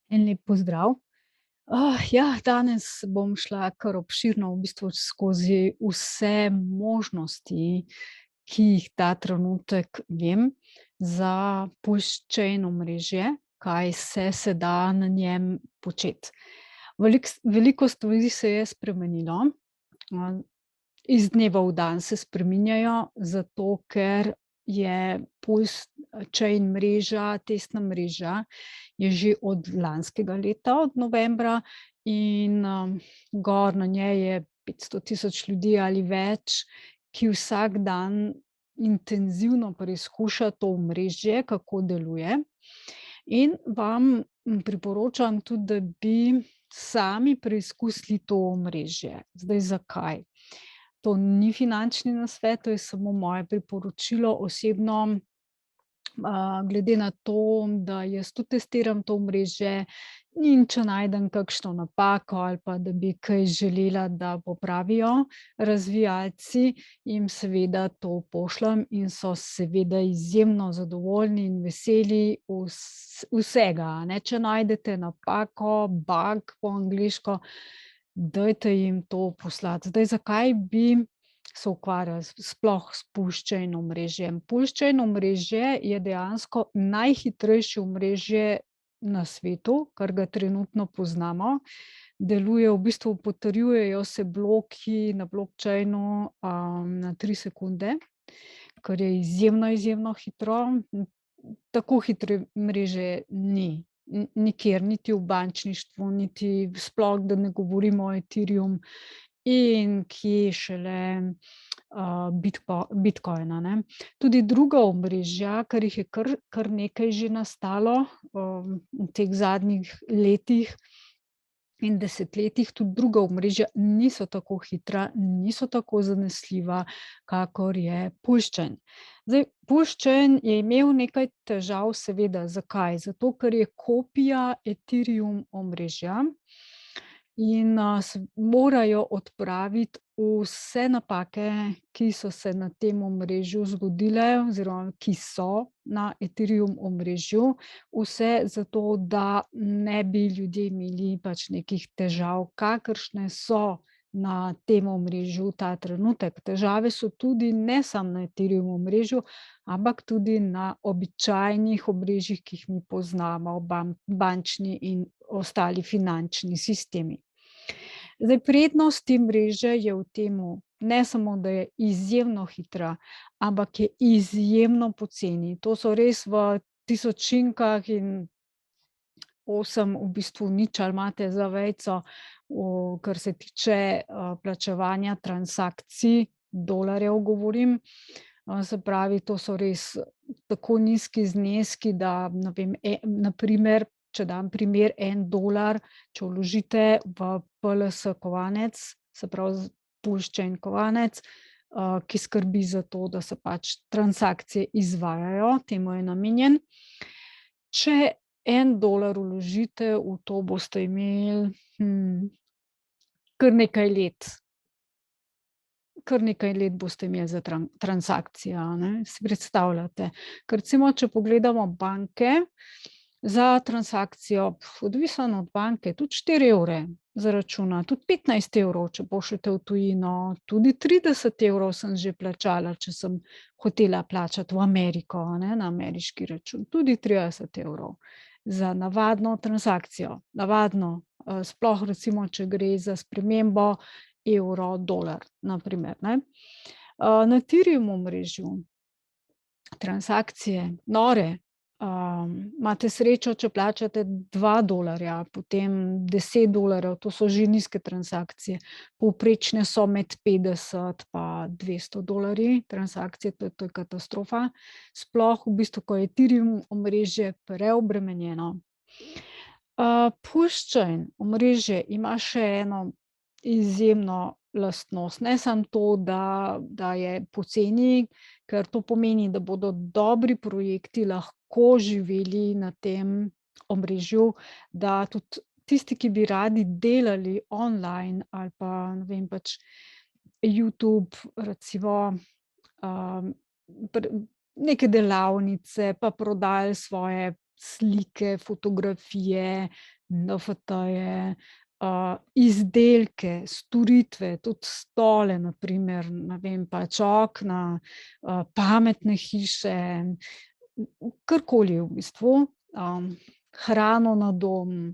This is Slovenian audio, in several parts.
En lep pozdrav. Ja, danes bom šla kar obširno v bistvu skozi vse možnosti, ki jih ta trenutek vem za push-chain omrežje, kaj vse se da na njem početi. Veliko stvari se je spremenilo, iz dneva v dan se spreminjajo, zato ker je push-chain mreža, testna mreža je že od lanskega leta, od novembra in, gor na njej je 500 000 ljudi ali več, ki vsak dan intenzivno preizkuša to omrežje, kako deluje. In vam, priporočam tudi, da bi sami preizkusili to omrežje. Zdaj, zakaj? To ni finančni nasvet, to je samo moje priporočilo osebno, glede na to, da jaz tudi testiram to omrežje, in če najdem kakšno napako ali pa da bi kaj želela, da popravijo razvijalci, jim seveda to pošljem in so seveda izjemno zadovoljni in veseli vsega, a ne. Če najdete napako, bug po angleško, dajte jim to poslati. Zdaj, zakaj bi se ukvarjali sploh s push-chain omrežjem? Push-chain omrežje je dejansko najhitrejše omrežje na svetu, kar ga trenutno poznamo. Deluje v bistvu, potrjujejo se bloki na blockchainu, na 3 sekunde, kar je izjemno, izjemno hitro. Tako hitre mreže ni nikjer, niti v bančništvu, niti sploh, da ne govorimo o Ethereum in kje šele, bitcoin, a ne. Tudi druga omrežja, ker jih je kar nekaj že nastalo, v teh zadnjih letih in desetletjih, tudi druga omrežja niso tako hitra, niso tako zanesljiva, kakor je push-chain. Zdaj, push-chain je imel nekaj težav, seveda. Zakaj? Zato, ker je kopija Ethereum omrežja in, morajo odpraviti vse napake, ki so se na tem omrežju zgodile oziroma ki so na Ethereum omrežju. Vse zato, da ne bi ljudje imeli pač nekih težav, kakršne so na tem omrežju ta trenutek. Težave so tudi ne samo na Ethereum omrežju, ampak tudi na običajnih omrežjih, ki jih mi poznamo, bančni in ostali finančni sistemi. Zdaj, prednost te mreže je v tem, ne samo, da je izjemno hitra, ampak je izjemno poceni. To so res v tisočinkah in 8 v bistvu nič ali imate za vejico, kar se tiče, plačevanja transakcij, dolarjev govorim. Se pravi, to so res tako nizki zneski, da ne vem, na primer, če dam primer, $1, če vložite v PLS kovanec, se pravi push-chain kovanec, ki skrbi za to, da se pač transakcije izvajajo, temu je namenjen. Če $1 vložite v to, boste imeli, kar nekaj let. Kar nekaj let boste imeli za transakcije, a ne, si predstavljate? Ker recimo, če pogledamo banke, za transakcijo, odvisno od banke, tudi 4 € zaračuna, tudi 15 €, če pošljete v tujino, tudi 30 € sem že plačala, če sem hotela plačati v Ameriko, a ne, na ameriški račun, tudi 30 € za navadno transakcijo, navadno, sploh recimo, če gre za spremembo evro-dolar, na primer, ne. Na Ethereum omrežju transakcije nore, imate srečo, če plačate $2, potem $10, to so že nizke transakcije. Povprečne so med 50 pa $200 transakcije, to je katastrofa. Sploh v bistvu, ko je Ethereum omrežje preobremenjeno. Push-chain omrežje ima še eno izjemno lastnost, ne samo to, da je poceni, ker to pomeni, da bodo dobri projekti lahko živeli na tem omrežju, da tudi tisti, ki bi radi delali online ali pa, ne vem, pač Youtube recimo, neke delavnice pa prodajali svoje slike, fotografije, NFT-je, izdelke, storitve, tudi stole, na primer, ne vem, pač okna, pametne hiše, karkoli v bistvu, hrano na dom.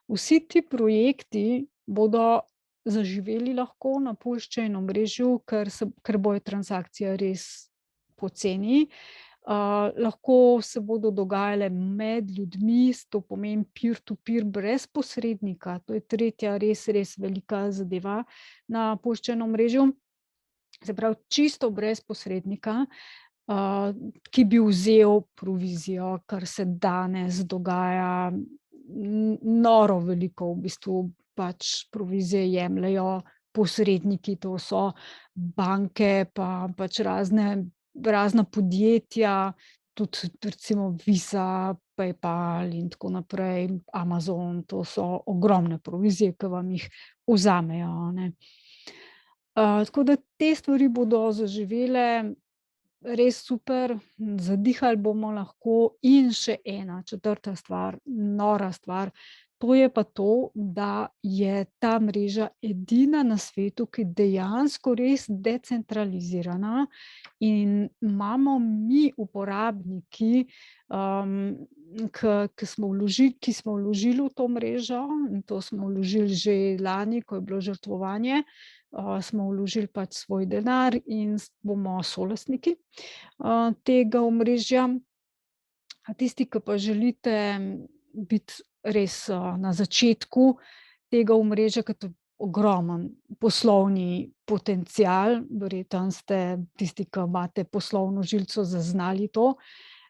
Vsi ti projekti bodo zaživeli lahko na puščajem omrežju, ker bojo transakcije res poceni. Lahko se bodo dogajale med ljudmi, to pomeni peer to peer brez posrednika, to je tretja res velika zadeva na puščajem omrežju. Se pravi, čisto brez posrednika, ki bi vzel provizijo, kar se danes dogaja, noro veliko v bistvu pač provizije jemljejo posredniki, to so banke pa pač razna podjetja, tudi recimo Visa, PayPal in tako naprej, Amazon, to so ogromne provizije, ke vam jih vzamejo, a ne. Tako da te stvari bodo zaživele res super, zadihali bomo lahko. In še ena četrta stvar, nora stvar, to je pa to, da je ta mreža edina na svetu, ki dejansko res decentralizirana in imamo mi uporabniki, ki smo vložili v to mrežo, in to smo vložili že lani, ko je bilo žrtvovanje, smo vložili pač svoj denar in bomo solastniki, tega omrežja. Tisti, ki pa želite biti res, na začetku tega omrežja, ker to ogromen poslovni potencial, verjetno ste tisti, ki imate poslovno žilico, zaznali to.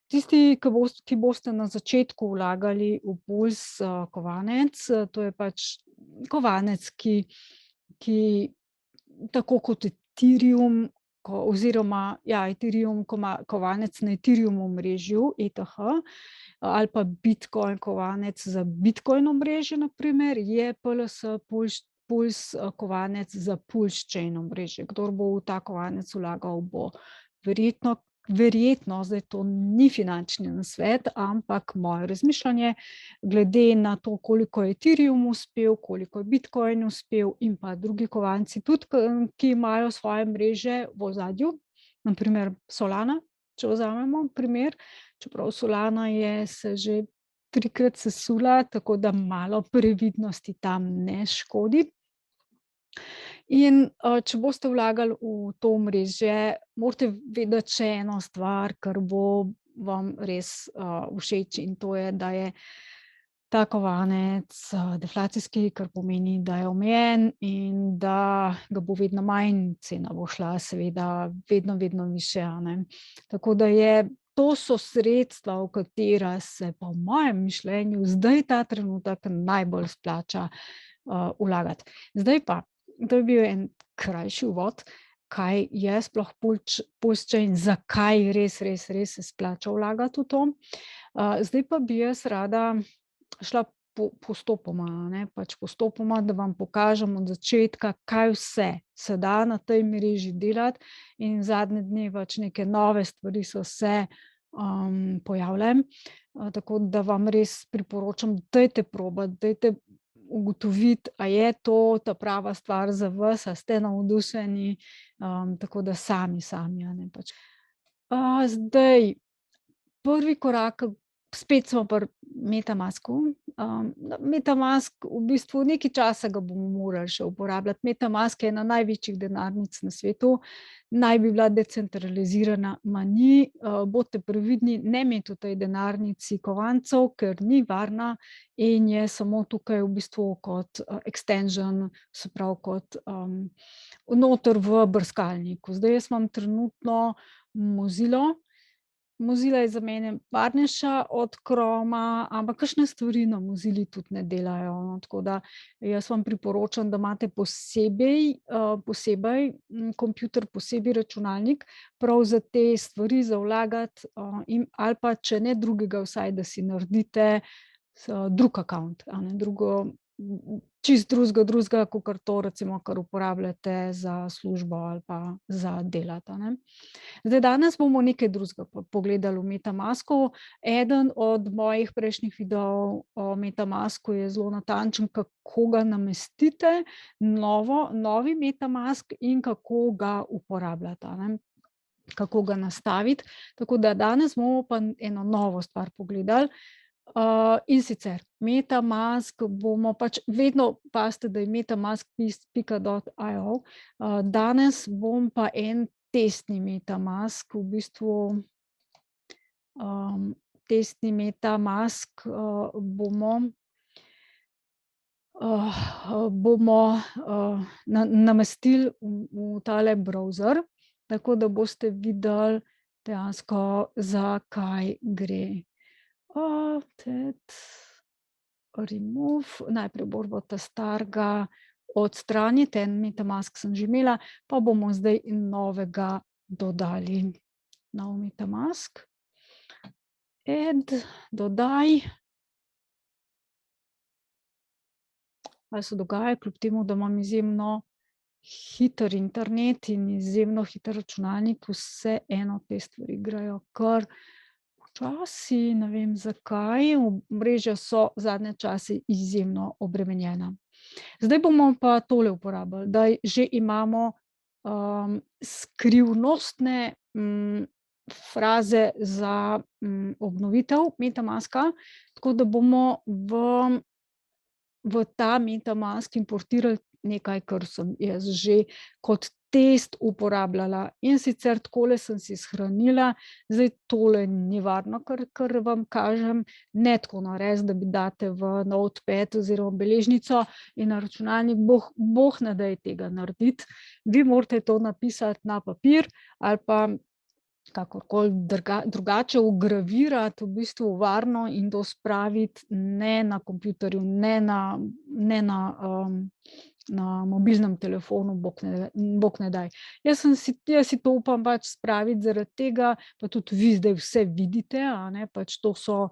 Tisti, ki boste na začetku vlagali v Puls, kovanec, to je pač kovanec, ki tako kot Ethereum, oziroma ja, Ethereum kovanec na Ethereum omrežju, ETH, ali pa Bitcoin kovanec za Bitcoin omrežje, na primer, je PLS Puls, kovanec za Pulschain omrežje. Kdor bo v ta kovanec vlagal, bo verjetno, zdaj to ni finančni nasvet, ampak moje razmišljanje glede na to, koliko je Ethereum uspel, koliko je Bitcoin uspel in pa drugi kovanci tudi, ki imajo svoje mreže v ozadju, na primer Solana, če vzamemo primer, čeprav Solana je se že trikrat sesula, tako da malo previdnosti tam ne škodi. In, če boste vlagali v to omrežje, morate vedeti še eno stvar, kar bo vam res, všeč, in to je, da je ta kovanec, deflacijski, kar pomeni, da je omejen in da ga bo vedno manj, cena bo šla seveda vedno višje, a ne. Tako da to so sredstva, v katera se po mojem mišljenju zdaj ta trenutek najbolj splača, vlagati. Zdaj pa, to je bil en krajši uvod, kaj je sploh Pulschain, zakaj res se splača vlagati v to. Zdaj pa bi jaz rada šla postopoma, a ne, pač postopoma, da vam pokažem od začetka, kaj vse se da na tej mreži delati, in zadnje dni pač neke nove stvari so se, pojavile, tako da vam res priporočam, dajte probati, dajte ugotoviti, a je to ta prava stvar za vas, a ste navdušeni, tako da sami, a ne, pač. Zdaj prvi korak, spet smo pri MetaMasku. MetaMask v bistvu nekaj časa ga bomo morali še uporabljati. MetaMask je ena največjih denarnic na svetu, naj bi bila decentralizirana, ma ni. Bodite previdni, ne imeti v tej denarnici kovancev, ker ni varna in je samo tukaj v bistvu kot, extension, se pravi kot, noter v brskalniku. Zdaj jaz imam trenutno Mozilo. Mozilla je za mene varnejša od Chroma, ampak kakšne stvari na Mozilli tudi ne delajo, no, tako da jaz vam priporočam, da imate posebej kompjuter, posebej računalnik prav za te stvari, za vlagati, ali pa, če ne drugega, vsaj, da si naredite drug account, a ne, drugo čisto drugega, kakor to recimo, kar uporabljate za službo ali pa za delati, a ne. Zdaj danes bomo nekaj drugega pogledali v MetaMasku. Eden od mojih prejšnjih videov o MetaMasku je zelo natančen, kako ga namestite, novi MetaMask in kako ga uporabljati, a ne, kako ga nastaviti. Tako da danes bomo pa eno novo stvar pogledali. In sicer MetaMask bomo pač vedno pazite, da je metamask.io. Danes bom pa en testni MetaMask, v bistvu testni MetaMask bomo namestili v tale browser, tako da boste videli dejansko, za kaj gre. Remove, najprej moramo ta starega odstraniti, en MetaMask sem že imela, pa bomo zdaj novega dodali. Nov MetaMask. Add, dodaj. Kaj se dogaja, kljub temu, da imam izjemno hiter internet in izjemno hiter računalnik, vseeno te stvari grejo kar počasi, ne vem, zakaj. Omrežja so zadnje čase izjemno obremenjena. Zdaj bomo pa tole uporabili, da že imamo skrivnostne fraze za obnovitev MetaMaska, tako da bomo v ta MetaMask importirali nekaj, kar sem jaz že kot test uporabljala. In sicer takole sem si shranila, zdaj tole ni varno, kar vam kažem, ne tako narediti, da bi date v Notepad oziroma beležnico in na računalnik, bog ne daj tega narediti. Vi morate to napisati na papir ali pa kakorkoli drugače vgravirati, v bistvu varno, in to spraviti ne na kompjuterju, ne na mobilnem telefonu, bog ne daj. Jaz si to upam pač spraviti zaradi tega, pa tudi vi zdaj vse vidite, a ne, pač to so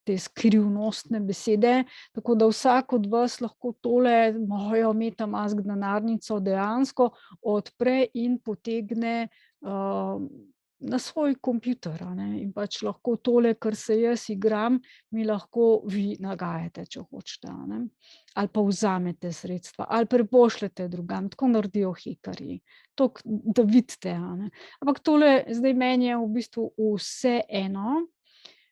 te skrivnostne besede, tako da vsak od vas lahko tole mojo MetaMask denarnico dejansko odpre in potegne na svoj kompjuter, a ne, in pač lahko tole, kar se jaz igram, mi lahko vi nagajate, če hočete, a ne. Ali pa vzamete sredstva, ali prepošljete drugam, tako naredijo hekerji. Toliko, da vidite, a ne. Ampak tole zdaj meni je v bistvu vseeno,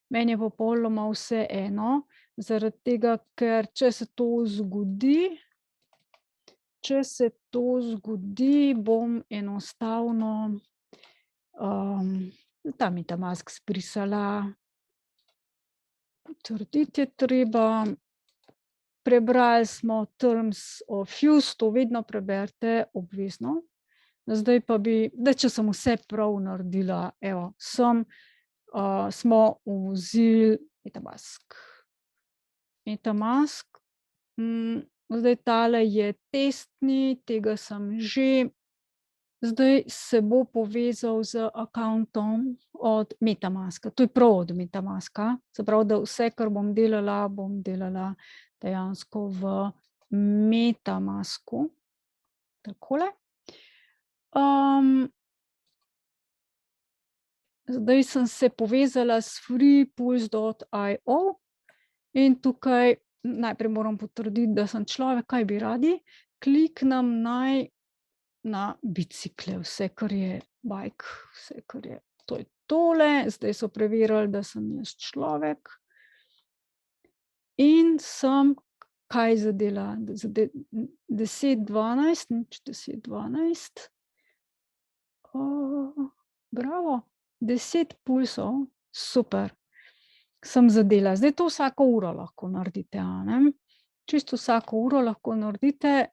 meni je popolnoma vseeno, zaradi tega, ker če se to zgodi, bom enostavno ta MetaMask zbrisala. Potrditi je treba. Prebrali smo terms of use, to vedno preberite, obvezno. Zdaj pa če sem vse prav naredila, evo, smo vzeli MetaMask. MetaMask, zdaj tale je testni, tega sem že. Zdaj se bo povezal z akontom od MetaMaska, to je prav od MetaMaska, se pravi, da vse, kar bom delala dejansko v MetaMasku. Takole. Zdaj sem se povezala s freepulse.io in tukaj najprej moram potrditi, da sem človek, kaj bi radi. Kliknem na bicikle, vse, kar je bike, vse, kar je, to je tole. Zdaj so preverili, da sem jaz človek. In sem kaj zadela? 10:12, 10:12. Bravo, 10 pulsov, super. Sem zadela. Zdaj to vsako uro lahko naredite, a ne. Čisto vsako uro lahko naredite,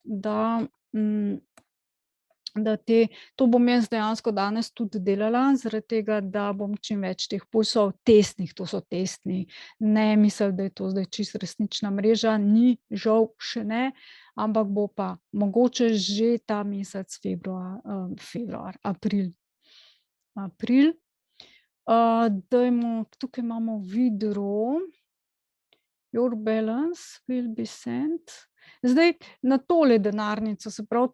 to bom jaz dejansko danes tudi delala, zaradi tega, da bom čim več teh pulsov testnih, to so testni, ne misliti, da je to zdaj čisto resnična mreža, ni, žal še ne, ampak bo pa mogoče že ta mesec april. Dajmo, tukaj imamo withdraw, your balance will be sent. Zdaj na tole denarnico, se pravi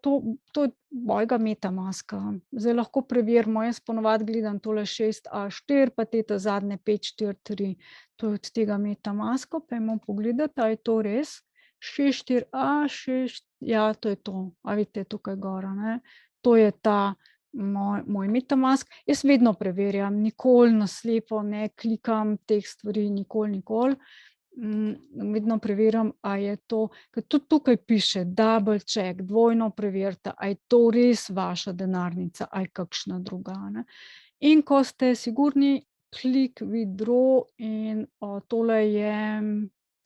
to je mojega MetaMaska. Zdaj lahko preverimo, jaz po navadi gledam tole 6A4 pa te ta zadnje 543, to je od tega MetaMaska, pojdimo pogledat, a je to res. 64A, ja, to je to. A vidite tukaj gor, a ne? To je ta moj MetaMask. Jaz vedno preverjam, nikoli na slepo ne klikam teh stvari, nikoli. Vedno preverjam, a je to, ker tudi tukaj piše double check, dvojno preverite, a je to res vaša denarnica ali kakšna druga, a ne. In ko ste sigurni, klik withdraw in, tole je,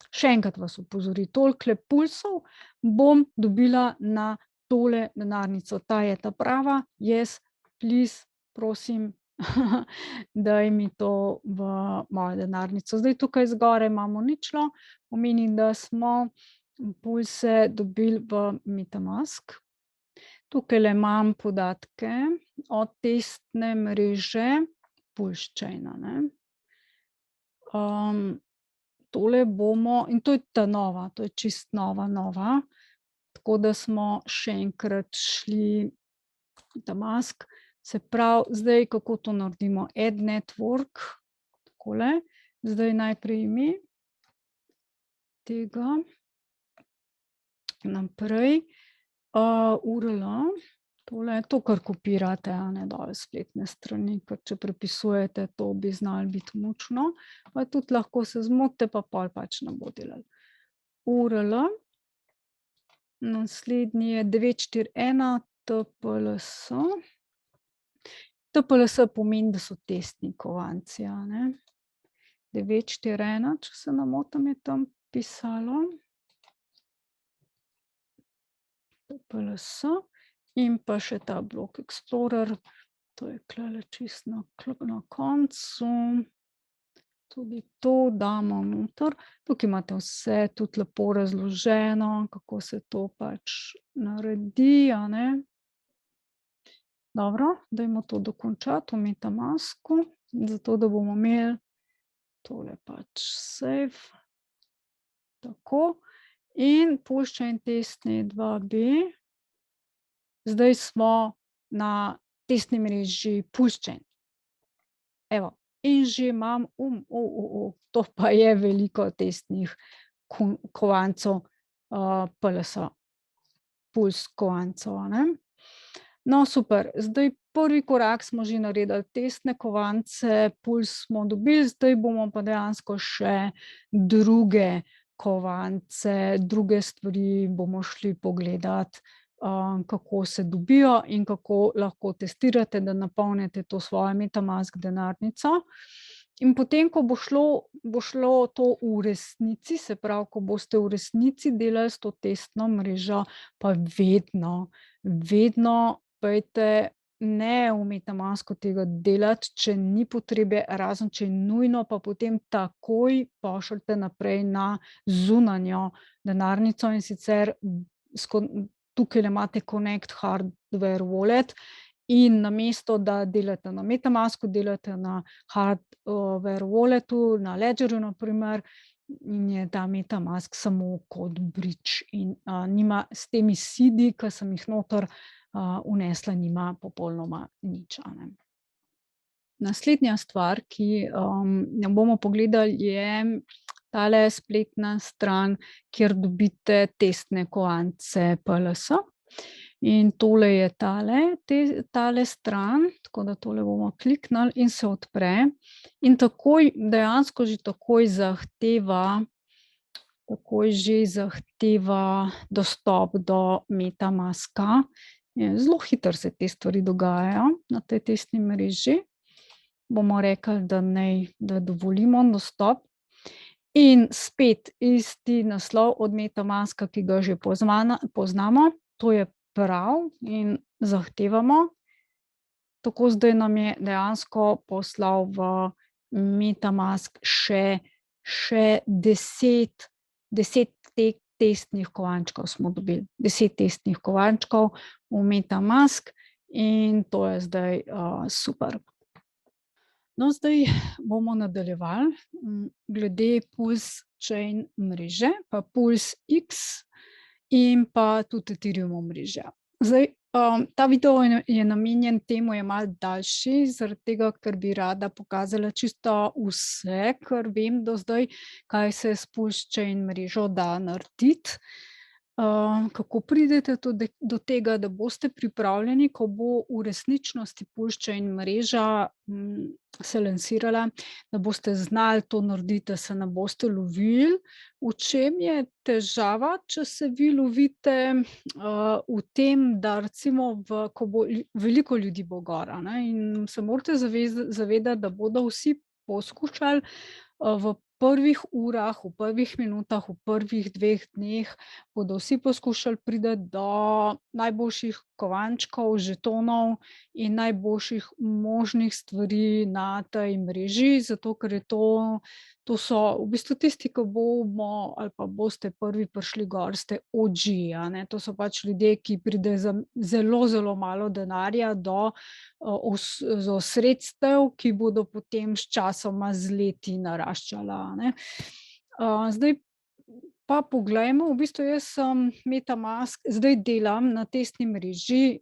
še enkrat vas opozori, tolikole pulsov bom dobila na tole denarnico, ta je ta prava, yes, please, prosim, daj mi to v mojo denarnico. Zdaj tukaj zgoraj imamo ničlo, pomeni, da smo pulse dobili v MetaMask. Tukajle imam podatke od testne mreže Pulse-Chain, a ne. Tole bomo, in to je ta nova, to je čisto nova, tako da smo še enkrat šli MetaMask. Se pravi, zdaj kako to naredimo? Add network, takole. Zdaj najprej ime tega, naprej, URL, tole, to kar kopirate, a ne, dol s spletne strani, ker če prepisujete, to bi znalo biti mučno, pa tudi lahko se zmotite, pa pol pač ne bo delalo. URL, naslednji je 941 TPLS. TPLS pomeni, da so testni kovanci, a ne. 941, če se ne motim, je tam pisalo. TPLS in pa še ta Block Explorer, to je tulele čisto na koncu. Tudi to damo noter. Tukaj imate vse tudi lepo razloženo, kako se to pač naredi, a ne. Dobro, dajmo to dokončati v MetaMasku, zato da bomo imeli tole pač save. Tako. In Pulse-Chain testni 2B. Zdaj smo na testni mreži Pulse-Chain. Evo, in že imam, to pa je veliko testnih kovancev, PLS, Pulse kovancev, a ne. No, super, zdaj prvi korak smo že naredili, testne kovance, Pulse smo dobili, zdaj bomo pa dejansko še druge kovance, druge stvari bomo šli pogledat, kako se dobijo in kako lahko testirate, da napolnite to svojo MetaMask denarnico. In potem, ko bo šlo to v resnici, se pravi, ko boste v resnici delali s to testno mrežo, pa vedno pojdite ne v MetaMasku tega delati, če ni potrebe, razen če je nujno, pa potem takoj pošljite naprej na zunanjo denarnico, in sicer tukajle imate Connect hardware wallet in namesto da delate na MetaMasku, delate na hardware walletu, na Ledgerju na primer, in je ta MetaMask samo kot bridge in, nima s temi seedi, ke sem jih noter, vnesla, nima popolnoma nič, a ne. Naslednja stvar, ki, jo bomo pogledali, je tale spletna stran, kjer dobite testne kovance PLS. In tole je tale stran, tako da tole bomo kliknili in se odpre. In takoj, dejansko že takoj zahteva dostop do MetaMaska. Zelo hitro se te stvari dogajajo na tej testni mreži. Bomo rekli, da dovolimo dostop. In spet isti naslov od MetaMaska, ki ga že poznamo, to je prav in zahtevamo. Tako zdaj nam je dejansko poslal v MetaMask še 10 testnih kovančkov smo dobili. 10 testnih kovančkov v MetaMask in to je zdaj, super. No, zdaj bomo nadaljevali, glede Pulse-Chain mreže pa PulseX. in pa tudi Ethereum omrežja. Zdaj, ta video je namenjen temu, je malo daljši, zaradi tega, ker bi rada pokazala čisto vse, kar vem do zdaj, kaj se s push-chain mrežo da narediti. Kako pridete do tega, da boste pripravljeni, ko bo v resničnosti push-chain mreža, se lansirala, da boste znali to narediti, da se ne boste lovili. V čem je težava, če se vi lovite? V tem, da recimo ko bo veliko ljudi bo gor, a ne, in se morate zavedati, da bodo vsi poskušali, v prvih urah, v prvih minutah, v prvih 2 dneh bodo vsi poskušali priti do najboljših kovančkov, žetonov in najboljših možnih stvari na tej mreži, zato ker je to so v bistvu tisti, ki bomo ali pa boste prvi prišli gor, ste OG, a ne. To so pač ljudje, ki pridejo za zelo, zelo malo denarja do, sredstev, ki bodo potem sčasoma z leti naraščala, a ne. Zdaj pa poglejmo, v bistvu jaz sem MetaMask zdaj delam na testni mreži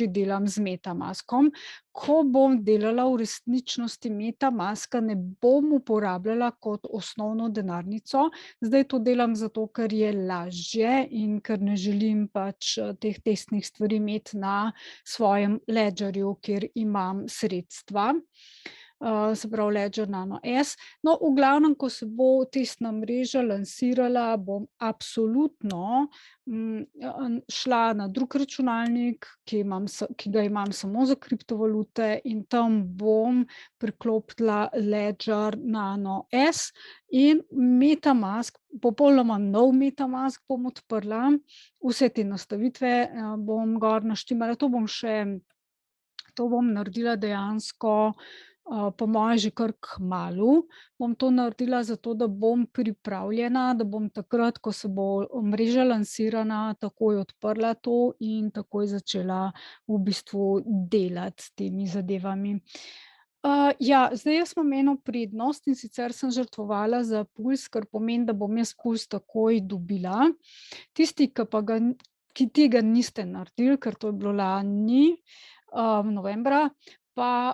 delam z MetaMaskom. Ko bom delala v resničnosti MetaMaska, ne bom uporabljala kot osnovno denarnico. Zdaj to delam zato, ker je lažje in ker ne želim pač, teh testnih stvari imeti na svojem ledgerju, kjer imam sredstva. Se pravi Ledger Nano S. No, v glavnem, ko se bo testna mreža lansirala, bom absolutno, šla na drug računalnik, ki ga imam samo za kriptovalute, in tam bom priklopila Ledger Nano S in MetaMask, popolnoma nov MetaMask bom odprla, vse te nastavitve, bom gor naštimala, to bom naredila dejansko, po moje že kar kmalu bom to naredila, zato da bom pripravljena, da bom takrat, ko se bo mreža lansirana, takoj odprla to in takoj začela v bistvu delati s temi zadevami. Ja, zdaj jaz imam eno prednost, in sicer sem žrtvovala za Puls, kar pomeni, da bom jaz Puls takoj dobila. Tisti, ki tega niste naredili, ker to je bilo lani, novembra, pa,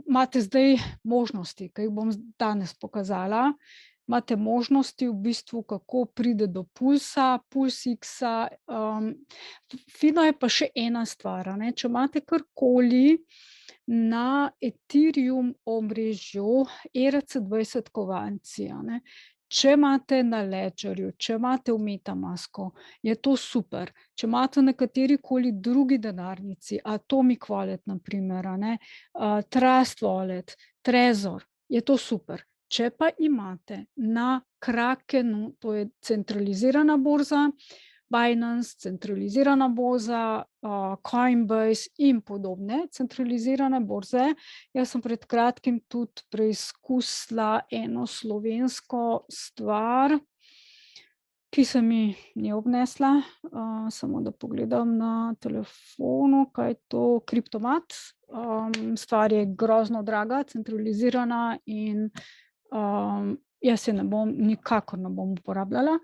imate zdaj možnosti, ki jih bom danes pokazala. Imate možnosti v bistvu, kako priti do Pulsa, PulsX-a, fino je pa še ena stvar, a ne, če imate karkoli na Ethereum omrežju ERC20 kovanci, a ne. Če imate na Ledgerju, če imate v MetaMasku, je to super. Če imate na katerikoli drugi denarnici, Atomic Wallet na primer, a ne, Trust Wallet, Trezor, je to super. Če pa imate na Krakenu, to je centralizirana borza, Binance, centralizirana borza, Coinbase in podobne centralizirane borze. Jaz sem pred kratkim tudi preizkusila eno slovensko stvar, ki se mi ni obnesla, samo da pogledam na telefonu, kaj je to, Kriptomat. Stvar je grozno draga, centralizirana in, jaz je nikakor ne bom uporabljala.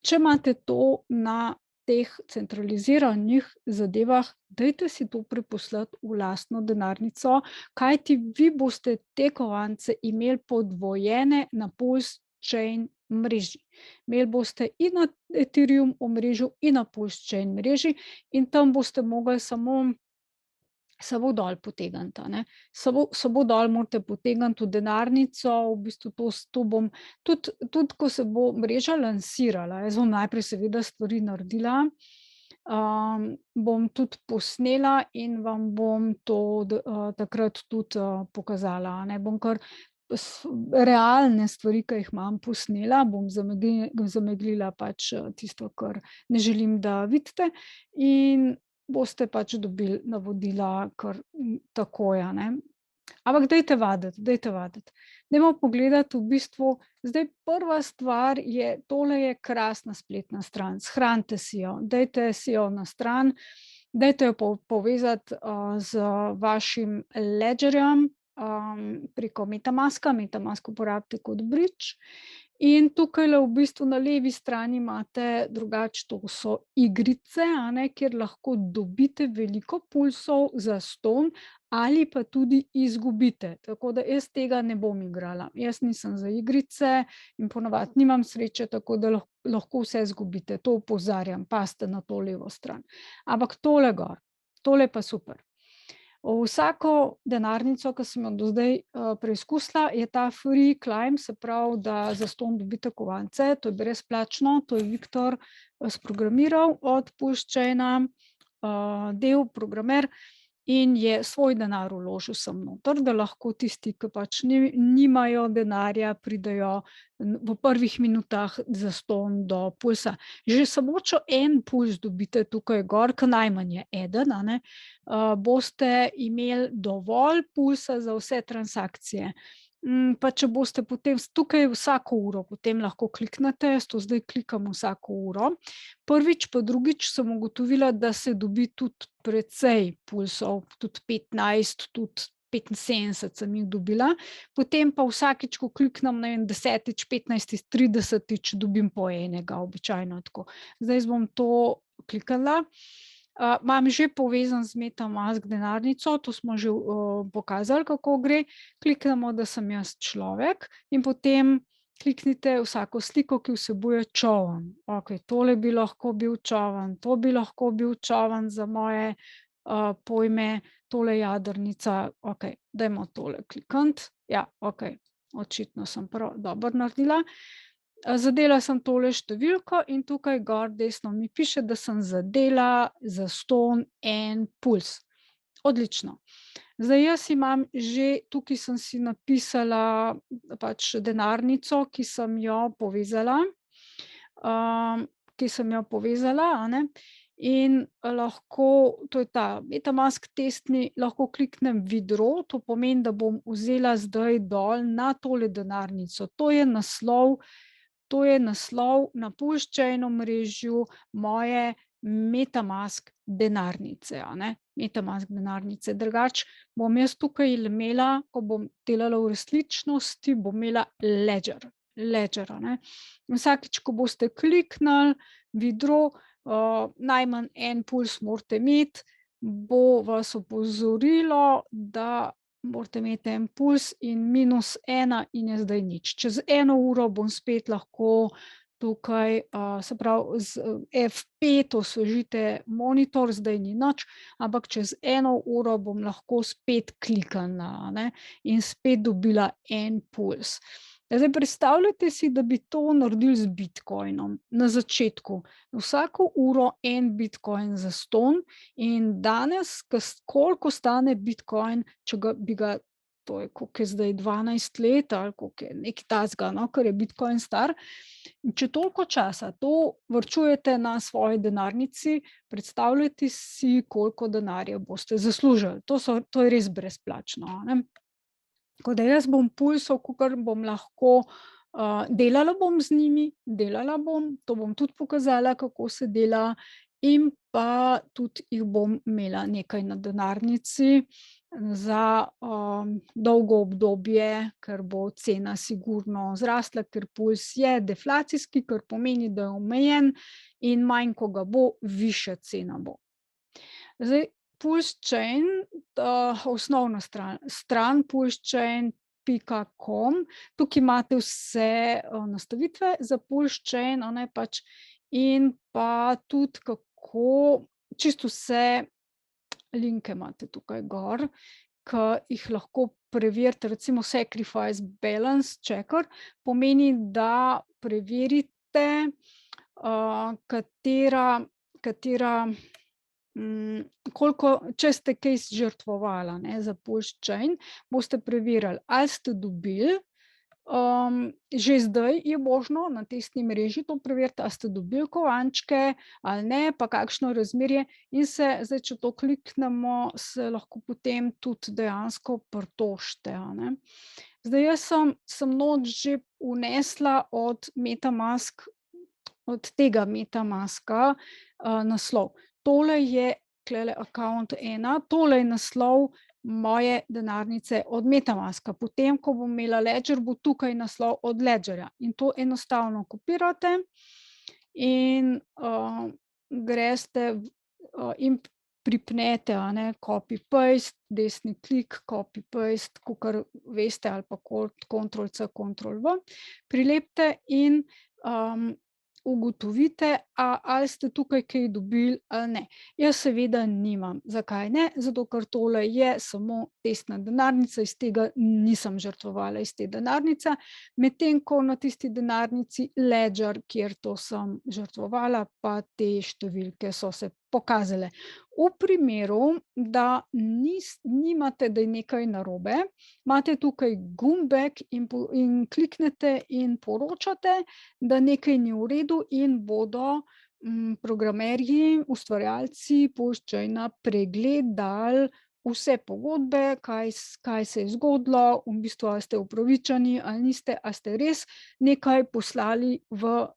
Če imate to na teh centraliziranih zadevah, dajte si to preposlati v lastno denarnico, kajti vi boste te kovance imeli podvojene na PulseChain mreži. Imeli boste in na Ethereum omrežju in na PulseChain mreži in tam boste mogli samo dol potegniti, a ne. Samo dol morate potegniti v denarnico, v bistvu to bom tudi ko se bo mreža lansirala, jaz bom najprej seveda stvari naredila, bom tudi posnela in vam bom to takrat tudi, pokazala, a ne. Bom kar realne stvari, ki jih imam, posnela, bom zameglila pač, tisto, kar ne želim, da vidite, in boste pač dobili navodila kar takoj, a ne. Ampak dajte vaditi. Dajmo pogledati v bistvu, zdaj prva stvar je, tole je krasna spletna stran, shranite si jo, dajte si jo na stran, dajte jo povezati, z vašim ledgerjem, preko MetaMaska, MetaMask uporabite kot bridge In tukajle v bistvu na levi strani imate drugače, to so igrice, a ne, kjer lahko dobite veliko pulsov zastonj ali pa tudi izgubite. Tako da jaz tega ne bom igrala. Jaz nisem za igrice in ponavadi nimam sreče, tako da lahko vse izgubite. To opozarjam, pazite na to levo stran. Ampak tole gor, tole je pa super. Vsako denarnico, ki sem jo do zdaj, preizkusila, je ta free climb, se pravi, da zastonj dobite kovance, to je brezplačno, to je Viktor, sprogramiral od Pulse Chaina, del programer in je svoj denar vložil sem noter, da lahko tisti, ki pač nimajo denarja, pridejo v prvih minutah zastonj do pulsa. Že samo če en puls dobite tukaj gor, ke najmanj je eden, a ne, boste imeli dovolj pulsa za vse transakcije. Pa če boste potem tukaj vsako uro potem lahko kliknete, jaz to zdaj klikam vsako uro. Prvič, pa drugič sem ugotovila, da se dobi tudi precej pulsov, tudi 15, tudi 75 sem jih dobila. Potem pa vsakič, ko kliknem, ne vem, 10., 15., 30. dobim po enega, običajno tako. Zdaj bom to klikala. Imam že povezan z MetaMask denarnico, to smo že, pokazali, kako gre. Kliknemo, da sem jaz človek in potem kliknite vsako sliko, ki vsebuje čoln. Okej, tole bi lahko bil čoln, to bi lahko bil čoln za moje, pojme, tole jadrnica. Okej, dajmo tole klikniti. Ja, okej, očitno sem prav dobro naredila. Zadela sem tole številko in tukaj gor desno mi piše, da sem zadela zastonj en puls. Odlično. Zdaj jaz imam že, tukaj sem si napisala pač denarnico, ki sem jo povezala, a ne, in lahko, to je ta MetaMask testni, lahko kliknem withdraw, to pomeni, da bom vzela zdaj dol na tole denarnico. To je naslov na Pulse Chain omrežju moje MetaMask denarnice, a ne, MetaMask denarnice. Drugače bom jaz tukaj imela, ko bom delala v resničnosti, bom imela Ledger, a ne. Vsakič, ko boste kliknili withdraw, najmanj en puls morate imeti, bo vas opozorilo, da morate imeti en puls in -1 in je zdaj nič. Čez 1 uro bom spet lahko tukaj, se pravi z F5 osvežite monitor, zdaj ni nič, ampak čez 1 uro bom lahko spet kliknila, a ne, in spet dobila en puls. Zdaj predstavljajte si, da bi to naredili z bitcoinom na začetku. Vsako uro en bitcoin zastonj in danes, koliko stane bitcoin, če bi ga, to je, koliko je zdaj, 12 let ali koliko je, nekaj takega, no, ker je bitcoin star. Če toliko časa to varčujete na svoji denarnici, predstavljajte si, koliko denarja boste zaslužili. To je res brezplačno, a ne. Tako da jaz bom pulsov, kakor bom lahko, delala bom z njimi, to bom tudi pokazala, kako se dela, in pa tudi jih bom imela nekaj na denarnici za, dolgo obdobje, ker bo cena sigurno zrasla, ker puls je deflacijski, kar pomeni, da je omejen, in manj, ko ga bo, višja cena bo. Zdaj Pulse Chain, osnovna stran pulsechain.com, tukaj imate vse, nastavitve za Pulse Chain, a ne, pač, in pa tudi kako, čisto vse linke imate tukaj gor, ke jih lahko preverite, recimo Sacrifice Balance Checker, pomeni, da preverite, katera, koliko, če ste kaj žrtvovali, a ne, za Pulse Chain, boste preverili, ali ste dobili, že zdaj je možno na testni mreži to preveriti, a ste dobili kovančke ali ne, pa kakšno razmerje, in zdaj, če to kliknemo, se lahko potem tudi dejansko pritožite, a ne. Zdaj jaz sem not že vnesla od tega MetaMaska, naslov. Tole je tulele account 1, tole je naslov moje denarnice od MetaMaska. Potem, ko bom imela Ledger, bo tukaj naslov od Ledgerja in to enostavno kopirate in, greste in pripnete, a ne, copy paste, desni klik, copy paste, kakor veste, ali pa control C, control V, prilepite in, ugotovite, ali ste tukaj kaj dobili ali ne. Jaz seveda nimam. Zakaj ne? Zato, ker tole je samo testna denarnica, iz tega nisem žrtvovala iz te denarnice, medtem ko na tisti denarnici Ledger, kjer to sem žrtvovala, pa te številke so se pokazale. V primeru, da nimate, da je nekaj narobe, imate tukaj gumbek in kliknete in poročate, da nekaj ni v redu in bodo, programerji, ustvarjalci PostChaina pregled dali vse pogodbe, kaj se je zgodilo, v bistvu, ali ste upravičeni ali niste, a ste res nekaj poslali v,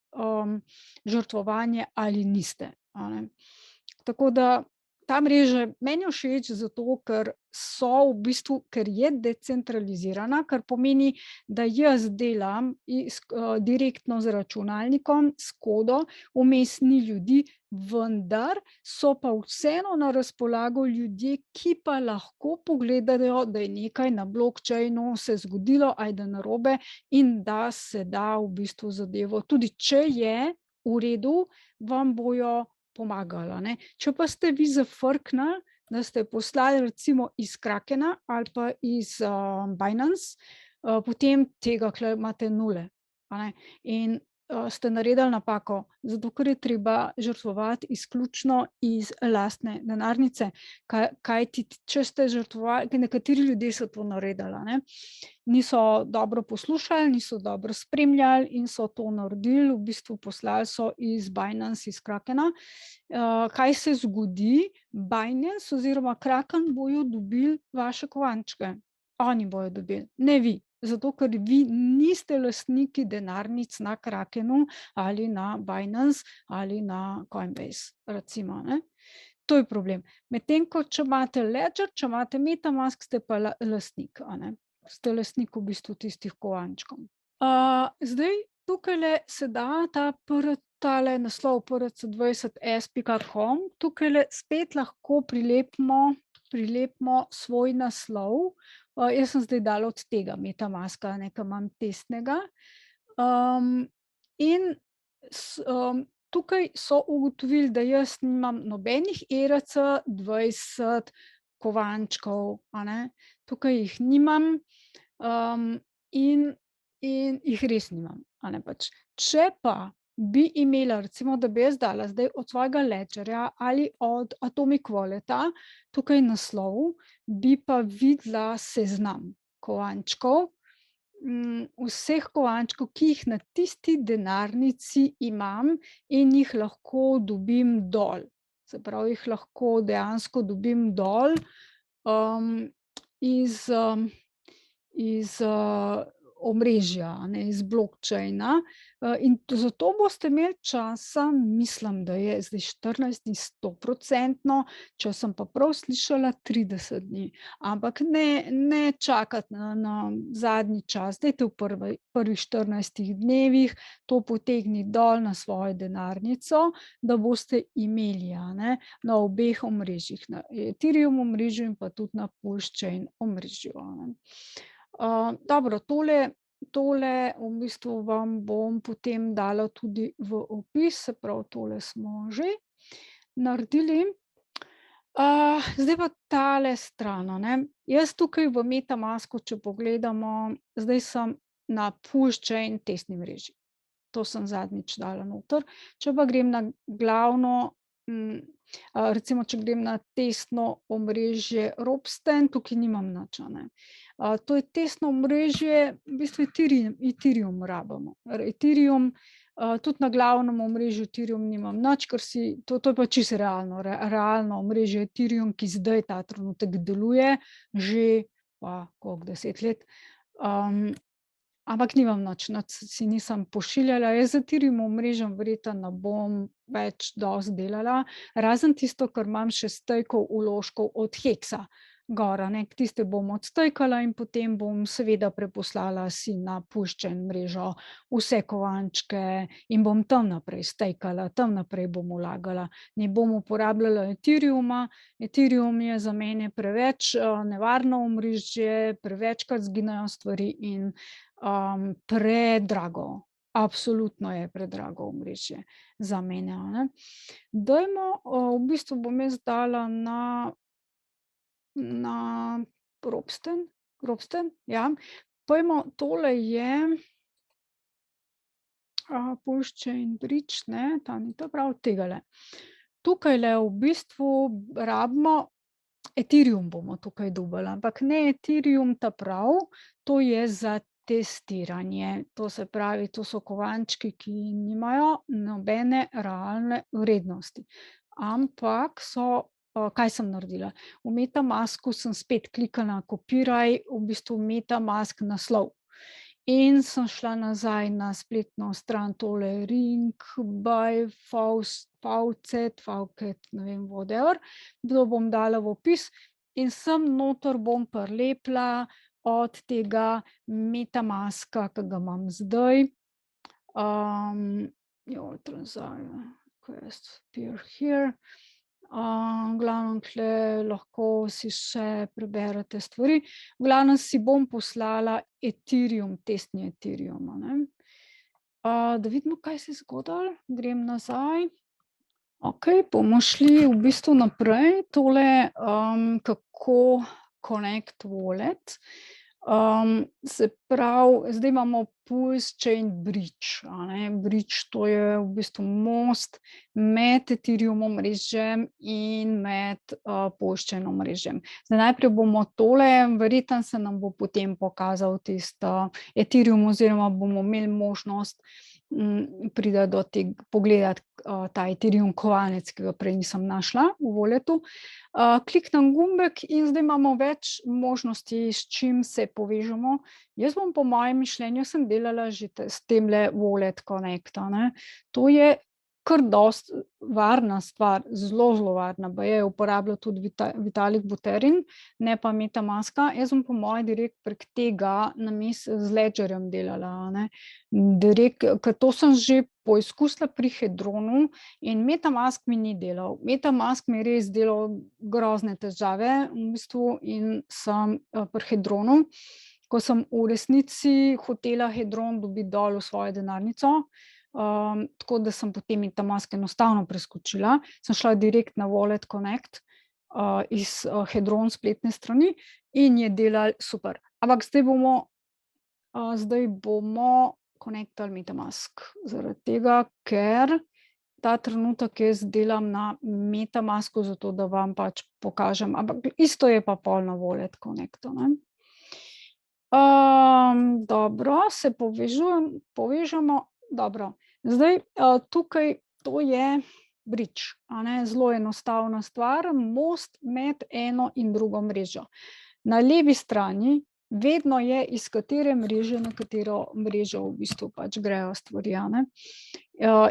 žrtvovanje ali niste, a ne. Tako da ta mreža meni je všeč zato, ker je decentralizirana, kar pomeni, da jaz delam direktno z računalnikom, s kodo, vmes ni ljudi, vendar so pa vseeno na razpolago ljudje, ki pa lahko pogledajo, da je nekaj na blockchainu se zgodilo, ajde narobe, in da se da v bistvu zadevo, tudi če je v redu, vam bojo pomagali, a ne. Če pa ste vi zafrknili, da ste poslali recimo iz Krakena ali pa iz, Binance, potem tega tule imate nule, a ne. In, ste naredili napako, zato ker je treba žrtvovati izključno iz lastne denarnice, kajti če ste žrtvovali, ker nekateri ljudje so to naredili, a ne, niso dobro poslušali, niso dobro spremljali in so to naredili, v bistvu poslali so iz Binance, iz Krakena. Kaj se zgodi? Binance oziroma Kraken bojo dobili vaše kovančke. Oni bojo dobili, ne vi. Zato, ker vi niste lastniki denarnic na Krakenu ali na Binance ali na Coinbase, recimo, ne. To je problem. Medtem ko če imate Ledger, če imate MetaMask, ste pa lastnik, a ne. Ste lastnik v bistvu tistih kovančkov. Zdaj tukajle se da tale naslov prc20s.com, tukajle spet lahko prilepimo svoj naslov. Jaz sem zdaj dala od tega MetaMaska, ne, ke imam testnega. In tukaj so ugotovili, da jaz nimam nobenih ERC20 kovančkov, a ne. Tukaj jih nimam, in jih res nimam, a ne, pač. Če pa bi imela, recimo, da bi jaz dala zdaj od svojega Ledgerja ali od Atomic Walleta tukaj naslov, bi pa videla seznam kovančkov, vseh kovančkov, ki jih na tisti denarnici imam in jih lahko dobim dol. Se pravi, jih lahko dejansko dobim dol, iz, omrežja, a ne, iz blockchaina, in zato boste imeli časa, mislim, da je zdaj 14 dni 100-procentno, če sem pa prav slišala, 30 dni. Ampak ne čakati na zadnji čas, dajte v prvih 14 dnevih to potegniti dol na svojo denarnico, da boste imeli, a ne, na obeh omrežjih, na Ethereum omrežju in pa tudi na PostChain omrežju, a ne. Dobro, tole v bistvu vam bom potem dala tudi v opis, se pravi, tole smo že naredili. Zdaj pa tale stran, a ne. Jaz tukaj v MetaMasku, če pogledamo, zdaj sem na PostChain testni mreži. To sem zadnjič dala noter. Če pa grem na glavno, recimo, če grem na testno omrežje Ropsten, tukaj nimam nič, a ne. To je testno omrežje, v bistvu Ethereum rabimo. Ethereum, tudi na glavnem omrežju Ethereum nimam nič, ker to je pa čisto realno omrežje Ethereum, ki zdaj ta trenutek deluje že pa koliko 10 let. Ampak nimam nič si nisem pošiljala. Jaz z Ethereum omrežjem verjetno ne bom več dosti delala, razen tisto, kar imam še stejkov vložkov od Hexa. gor, a ne. Tiste bom odstejkala in potem bom seveda preposlala si na puščen mrežo vse kovančke in bom tam naprej stejkala, tam naprej bom vlagala. Ne bom uporabljala Ethereuma. Ethereum je za mene preveč, nevarno omrežje, prevečkrat izginejo stvari in, predrago. Absolutno je predrago omrežje za mene, a ne. Dajmo, v bistvu bom jaz dala na Ropsten, ja. Pojdimo, tole je, puščen bridge, ne, ta ni ta prav, tegale. Tukajle v bistvu rabimo Ethereum bomo tukaj dobili, ampak ne Ethereum ta prav, to je za testiranje. To se pravi, to so kovančki, ki nimajo nobene realne vrednosti, ampak so, kaj sem naredila? V MetaMasku sem spet klikala kopiraj, v bistvu MetaMask naslov. In sem šla nazaj na spletno stran, tole ne vem, whatever, to bom dala v opis in sem noter bom prilepila od tega MetaMaska, ke ga imam zdaj, here. V glavnem tule lahko si še preberete stvari. V glavnem si bom poslala Ethereum, testni Ethereum, a ne. Da vidimo, kaj se je zgodilo, grem nazaj. Okej, bomo šli v bistvu naprej. Tole, kako connect wallet. Se pravi, zdaj imamo Pulse Chain Bridge, a ne. Bridge, to je v bistvu most med Ethereum omrežjem in med, puščenim omrežjem. Zdaj najprej bomo tole, verjetno se nam bo potem pokazal tisti, Ethereum oziroma bomo imeli možnost, priti do pogledati, ta Ethereum kovanec, ki ga prej nisem našla v walletu. Kliknem gumbek in zdaj imamo več možnosti, s čim se povežemo. Jaz bom po mojem mišljenju, sem delala že s temle Wallet Connect, a ne. To je kar dosti varna stvar, zelo, zelo varna, baje jo uporablja tudi Vitalik Buterin, ne pa MetaMaska. Jaz bom po moje direkt prek tega z Ledgerjem delala, a ne. Direkt, ker to sem že poizkusila pri Hedronu in MetaMask mi ni delal. MetaMask mi je res delal grozne težave v bistvu in sem, pri Hedronu, ko sem v resnici hotela Hedron dobiti dol v svojo denarnico, tako da sem potem MetaMask enostavno preskočila, sem šla direkt na Wallet Connect, iz, Hedron spletne strani in je delalo super. Ampak zdaj bomo konektali MetaMask, zaradi tega, ker ta trenutek jaz delam na MetaMasku, zato da vam pač pokažem, ampak isto je pa pol na Wallet Connectu, ne. Dobro, se povežemo, dobro. Zdaj, tukaj to je bridge, a ne, zelo enostavna stvar, most med eno in drugo mrežo. Na levi strani vedno je, iz katere mreže na katero mrežo v bistvu pač grejo stvari, a ne.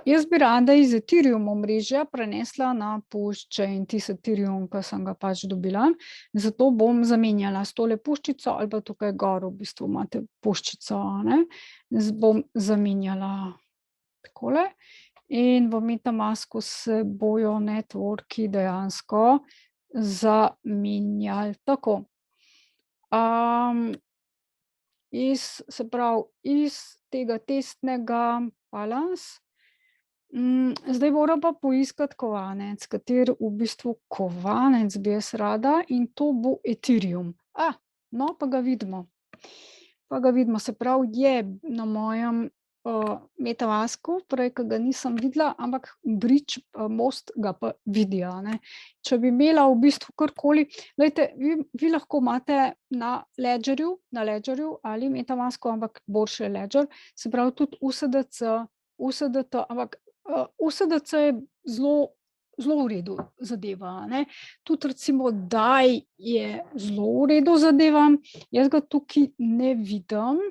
Jaz bi rada iz Ethereum omrežja prenesla na Pushchain, tisti Ethereum, ke sem ga pač dobila, zato bom zamenjala s tole puščico ali pa tukaj gor v bistvu imate puščico, a ne. Bom zamenjala takole in v MetaMasku se bojo networki dejansko zamenjali, tako. Se pravi, iz tega testnega balance, zdaj moram pa poiskati kovanec, kateri v bistvu kovanec bi jaz rada, in to bo Ethereum. No, pa ga vidimo. Se pravi, je na mojem, MetaMasku, prej, ke ga nisem videla, ampak bridge, most ga pa vidi, a ne. Če bi imela v bistvu karkoli, glejte, vi lahko imate na Ledgerju ali MetaMasku, ampak boljše je Ledger, se pravi tudi USDC, USDT, ampak, USDC je zelo, zelo v redu zadeva, a ne. Tudi recimo Dai je zelo v redu zadeva, jaz ga tukaj ne vidim.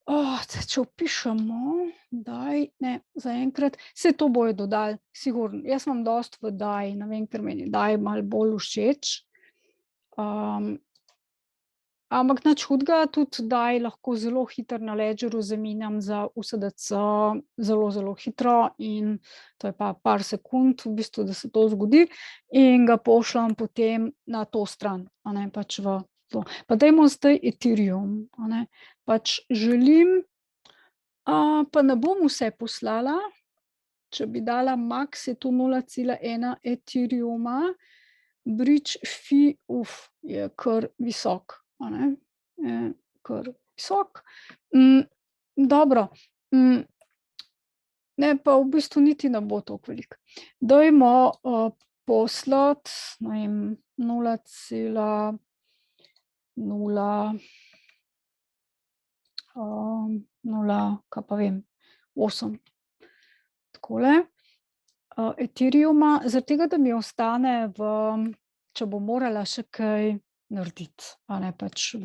Če vpišemo Dai, ne, zaenkrat, saj to bojo dodali, sigurno, jaz imam dosti v Dai, ne vem, ker meni je Dai malo bolj všeč. Ampak nič hudega, tudi kdaj lahko zelo hitro na Ledgerju zamenjam za USDC, zelo, zelo hitro in to je pa par sekund v bistvu, da se to zgodi in ga pošljem potem na to stran, a ne, pač v to. Pa dajmo zdaj Ethereum, a ne. Pač želim, pa ne bom vse poslala, če bi dala max, je to 0,1 Ethereuma, bridge fee, je kar visok, a ne, je kar visok. Dobro, ne, pa v bistvu niti ne bo toliko veliko. Dajmo, poslati, ne vem, 0,0, kaj pa vem, 8. Takole. Ethereuma, zaradi tega, da mi ostane če bom morala še kaj narediti, a ne, pač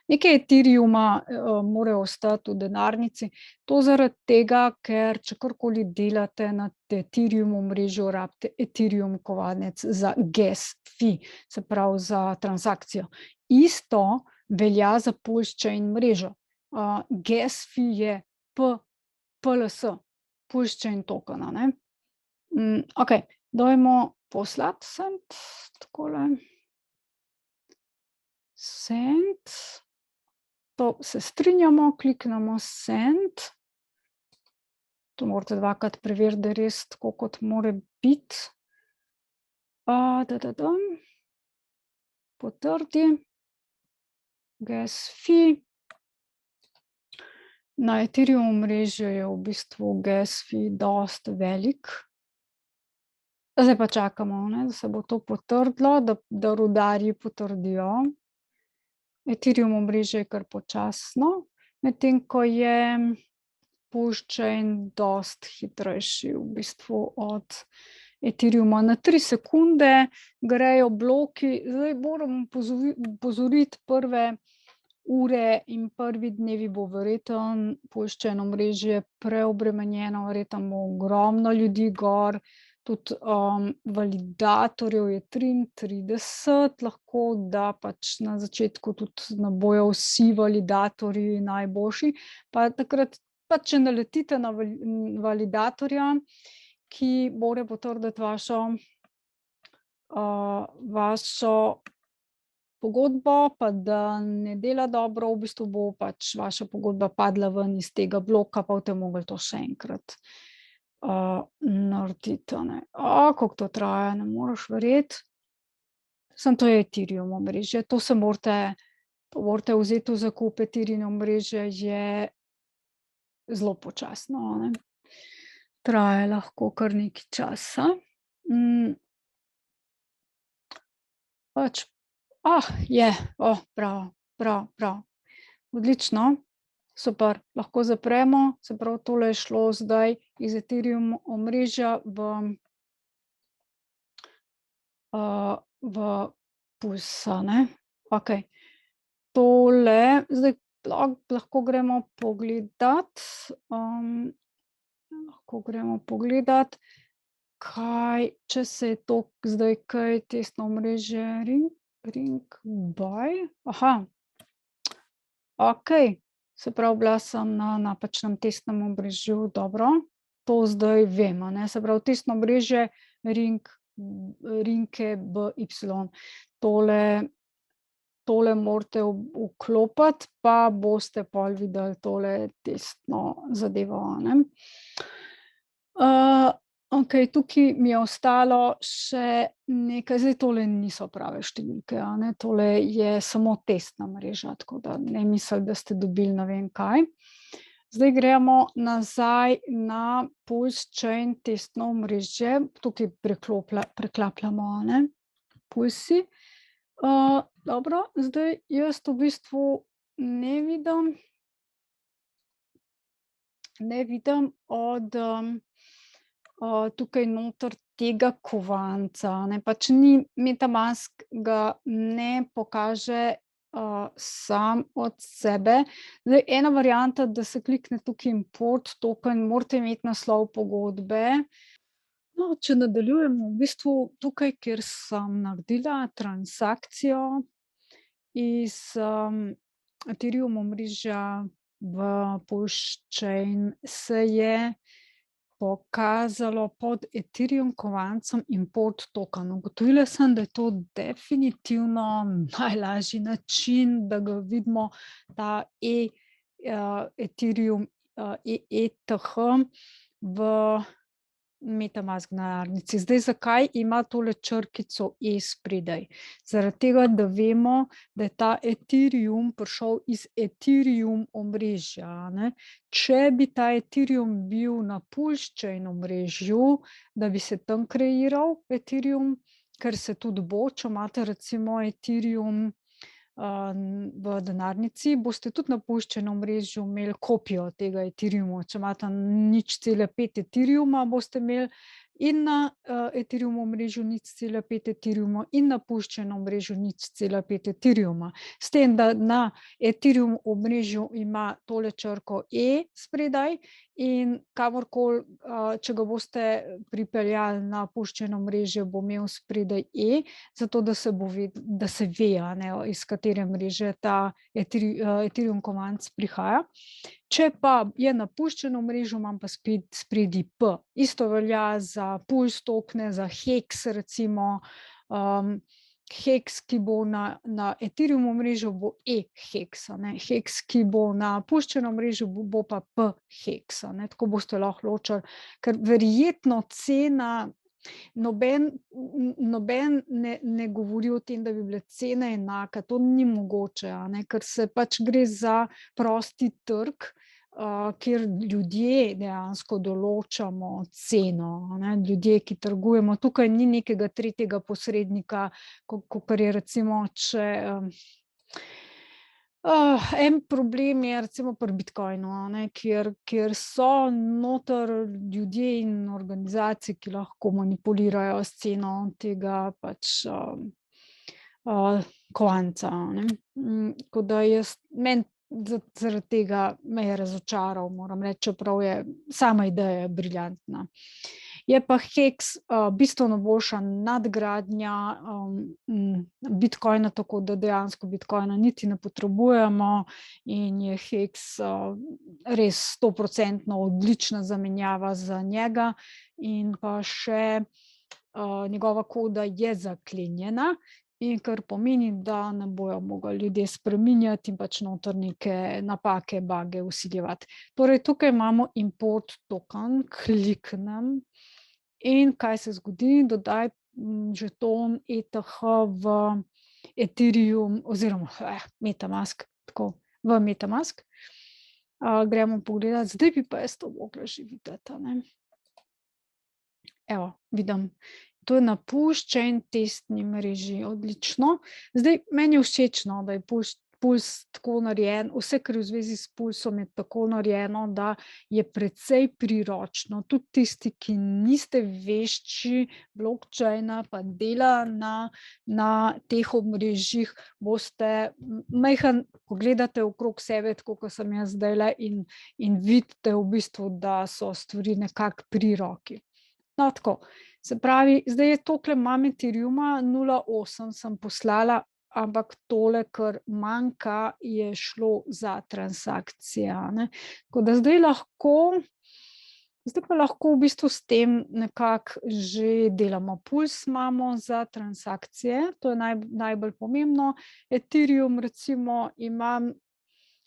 nekaj Ethereuma, mora ostati v denarnici. To zaradi tega, ker če karkoli delate na Ethereum omrežju, rabite Ethereum kovanec za gas fee, se pravi za transakcijo. Isto velja za Pulse-Chain mrežo. Gas fee je PLS, Pulse-Chain token, a ne. Okej, dajmo poslati send, takole. Send. To se strinjamo, kliknemo send. To morate dvakrat preveriti, da je res tako, kot mora biti. Potrdi. Gas fee. Na Ethereum omrežju je v bistvu gas fee dosti velik. Zdaj pa čakamo, ne, da se bo to potrdilo, da rudarji potrdijo. Ethereum omrežje je kar počasno, medtem ko je Pulse-Chain dosti hitrejši v bistvu od Ethereuma. Na 3 sekunde grejo bloki, zdaj moram opozoriti, prve ure in prvi dnevi bo verjetno Pulse-Chain omrežje preobremenjeno, verjetno bo ogromno ljudi gor, tudi, validatorjev je 33, lahko da pač na začetku tudi ne bojo vsi validatorji najboljši, pa takrat pač, če naletite na validatorja, ki mora potrditi vašo pogodbo, pa da ne dela dobro, v bistvu bo pač vaša pogodba padla ven iz tega bloka, pa boste mogli to še enkrat narediti, a ne. Koliko to traja, ne moreš verjeti. Samo to je Ethereum omrežje, to morate vzeti v zakup, Ethereum omrežje je zelo počasno, a ne. Traja lahko kar nekaj časa. Pač, je, bravo, bravo, bravo. Odlično, super, lahko zapremo, se pravi, tole je šlo zdaj iz Ethereum omrežja v Pulse, a ne. Okej. Tole zdaj lahko gremo pogledat, kaj, če se je to zdaj kaj testno omrežje Ring-Buy, okej, se pravi, bila sem na napačnem testnem omrežju, dobro, to zdaj vem, a ne, se pravi, testno omrežje Ring-BY. Tole morate vklopiti, pa boste pol videli tole testno zadevo, a ne. Okej, tukaj mi je ostalo še nekaj, zdaj tole niso prave številke, a ne, tole je samo testna mreža, tako da ne misliti, da ste dobili ne vem kaj. Zdaj gremo nazaj na Pulse-Chain testno omrežje, tukaj preklapljamo, a ne, Pulsi. Dobro, zdaj jaz v bistvu ne vidim od tukaj noter tega kovanca, a ne, pač MetaMask ga ne pokaže sam od sebe. Zdaj ena varianta, da se klikne tukaj import token, morate imeti naslov pogodbe. No, če nadaljujemo, v bistvu tukaj, kjer sem naredila transakcijo iz, Ethereum omrežja v Pulse se je pokazalo pod Ethereum kovancem import token. Ugotovila sem, da je to definitivno najlažji način, da ga vidimo, ta Ethereum, ETH v MetaMask denarnici. Zdaj, zakaj ima tole črkico spredaj? Zaradi tega, da vemo, da je ta Ethereum prišel iz Ethereum omrežja, ne. Če bi ta Ethereum bil na Pulsechain omrežju, da bi se tam kreiral Ethereum, ker se tudi bo, če imate recimo Ethereum, v denarnici, boste tudi na Pulsechain omrežju imeli kopijo tega Ethereuma. Če imate 0,5 Ethereuma, boste imeli in na, Ethereum omrežju 0,5 Ethereuma in na Pulsechain omrežju 0,5 Ethereuma. S tem, da na Ethereum omrežju ima tole črko spredaj in kamorkoli, če ga boste pripeljali na Pulsechain omrežje, bo imel spredaj zato da se da se ve, a ne, iz katere mreže ta Ethereum kovanec prihaja. Če pa je na Pulsechain omrežju, imam pa spet spredaj P. Isto velja za Pulse tokene, za Hex recimo, Hex, ki bo na Ethereum omrežju, bo Hex, a ne, Hex, ki bo na Pulsechain omrežju, bo pa Hex, a ne, tako boste lahko ločili, ker verjetno cena, noben ne govori o tem, da bi bile cene enake, to ni mogoče, a ne, ker se pač gre za prosti trg, kjer ljudje dejansko določamo ceno, a ne, ljudje, ki trgujemo, tukaj ni nekega tretjega posrednika, kakor je recimo, če, en problem je recimo pri bitcoinu, a ne, kjer so noter ljudje in organizacije, ki lahko manipulirajo s ceno tega pač, kovanca, a ne. Tako da meni zaradi tega me je razočaral, moram reči, čeprav je sama ideja briljantna. Je pa Hex, bistveno boljša nadgradnja, bitcoina, tako da dejansko bitcoina niti ne potrebujemo in je Hex, res 100% odlična zamenjava za njega in pa še, njegova koda je zaklenjena, in kar pomeni, da ne bojo mogli ljudje spreminjati in pač noter neke napake, bage vsiljevati. Torej, tukaj imamo import token, kliknem in kaj se zgodi? Dodaj, žeton ETH v Ethereum oziroma, MetaMask, tako, v MetaMask. Gremo pogledat, zdaj bi pa jaz to mogla že videti, a ne. Evo, vidim. To je na Pulsechain testni mreži, odlično. Zdaj, meni je všeč, no, da je Pulse tako narejen, vse, kar je v zvezi s Pulsom, je tako narejeno, da je precej priročno. Tudi tisti, ki niste vešči blockchaina pa dela na teh omrežjih, boste majhno pogledate okrog sebe, tako kot sem jaz zdajle, in vidite v bistvu, da so stvari nekako pri roki. No, tako, se pravi, zdaj je tokle imam Ethereuma, 0,8 sem poslala, ampak tole, kar manjka, je šlo za transakcije, a ne. Tako da zdaj pa lahko v bistvu s tem nekako že delamo. Pulse imamo za transakcije, to je najbolj pomembno. Ethereum recimo imam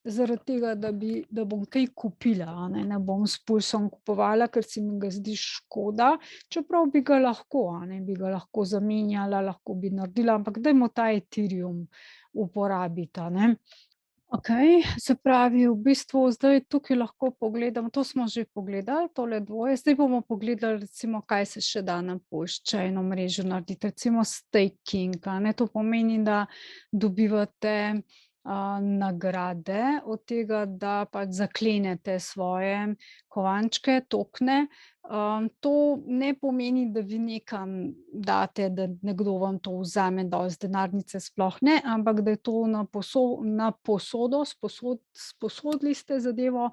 zaradi tega, da bom kaj kupila, a ne, ne bom s Pulsom kupovala, ker se mi ga zdi škoda, čeprav bi ga lahko, a ne, bi ga lahko zamenjala, lahko bi naredila, ampak dajmo ta Ethereum uporabiti, a ne. Okej, se pravi, v bistvu zdaj tukaj lahko pogledam, to smo že pogledali, tole dvoje, zdaj bomo pogledali recimo, kaj se še da na Pulsechain omrežju narediti, recimo staking, a ne, to pomeni, da dobivate, nagrade od tega, da pač zaklenete svoje kovančke, tokene, To ne pomeni, da vi nekam date, da nekdo vam to vzame dol z denarnice, sploh ne, ampak da je to na posodo, sposodili ste zadevo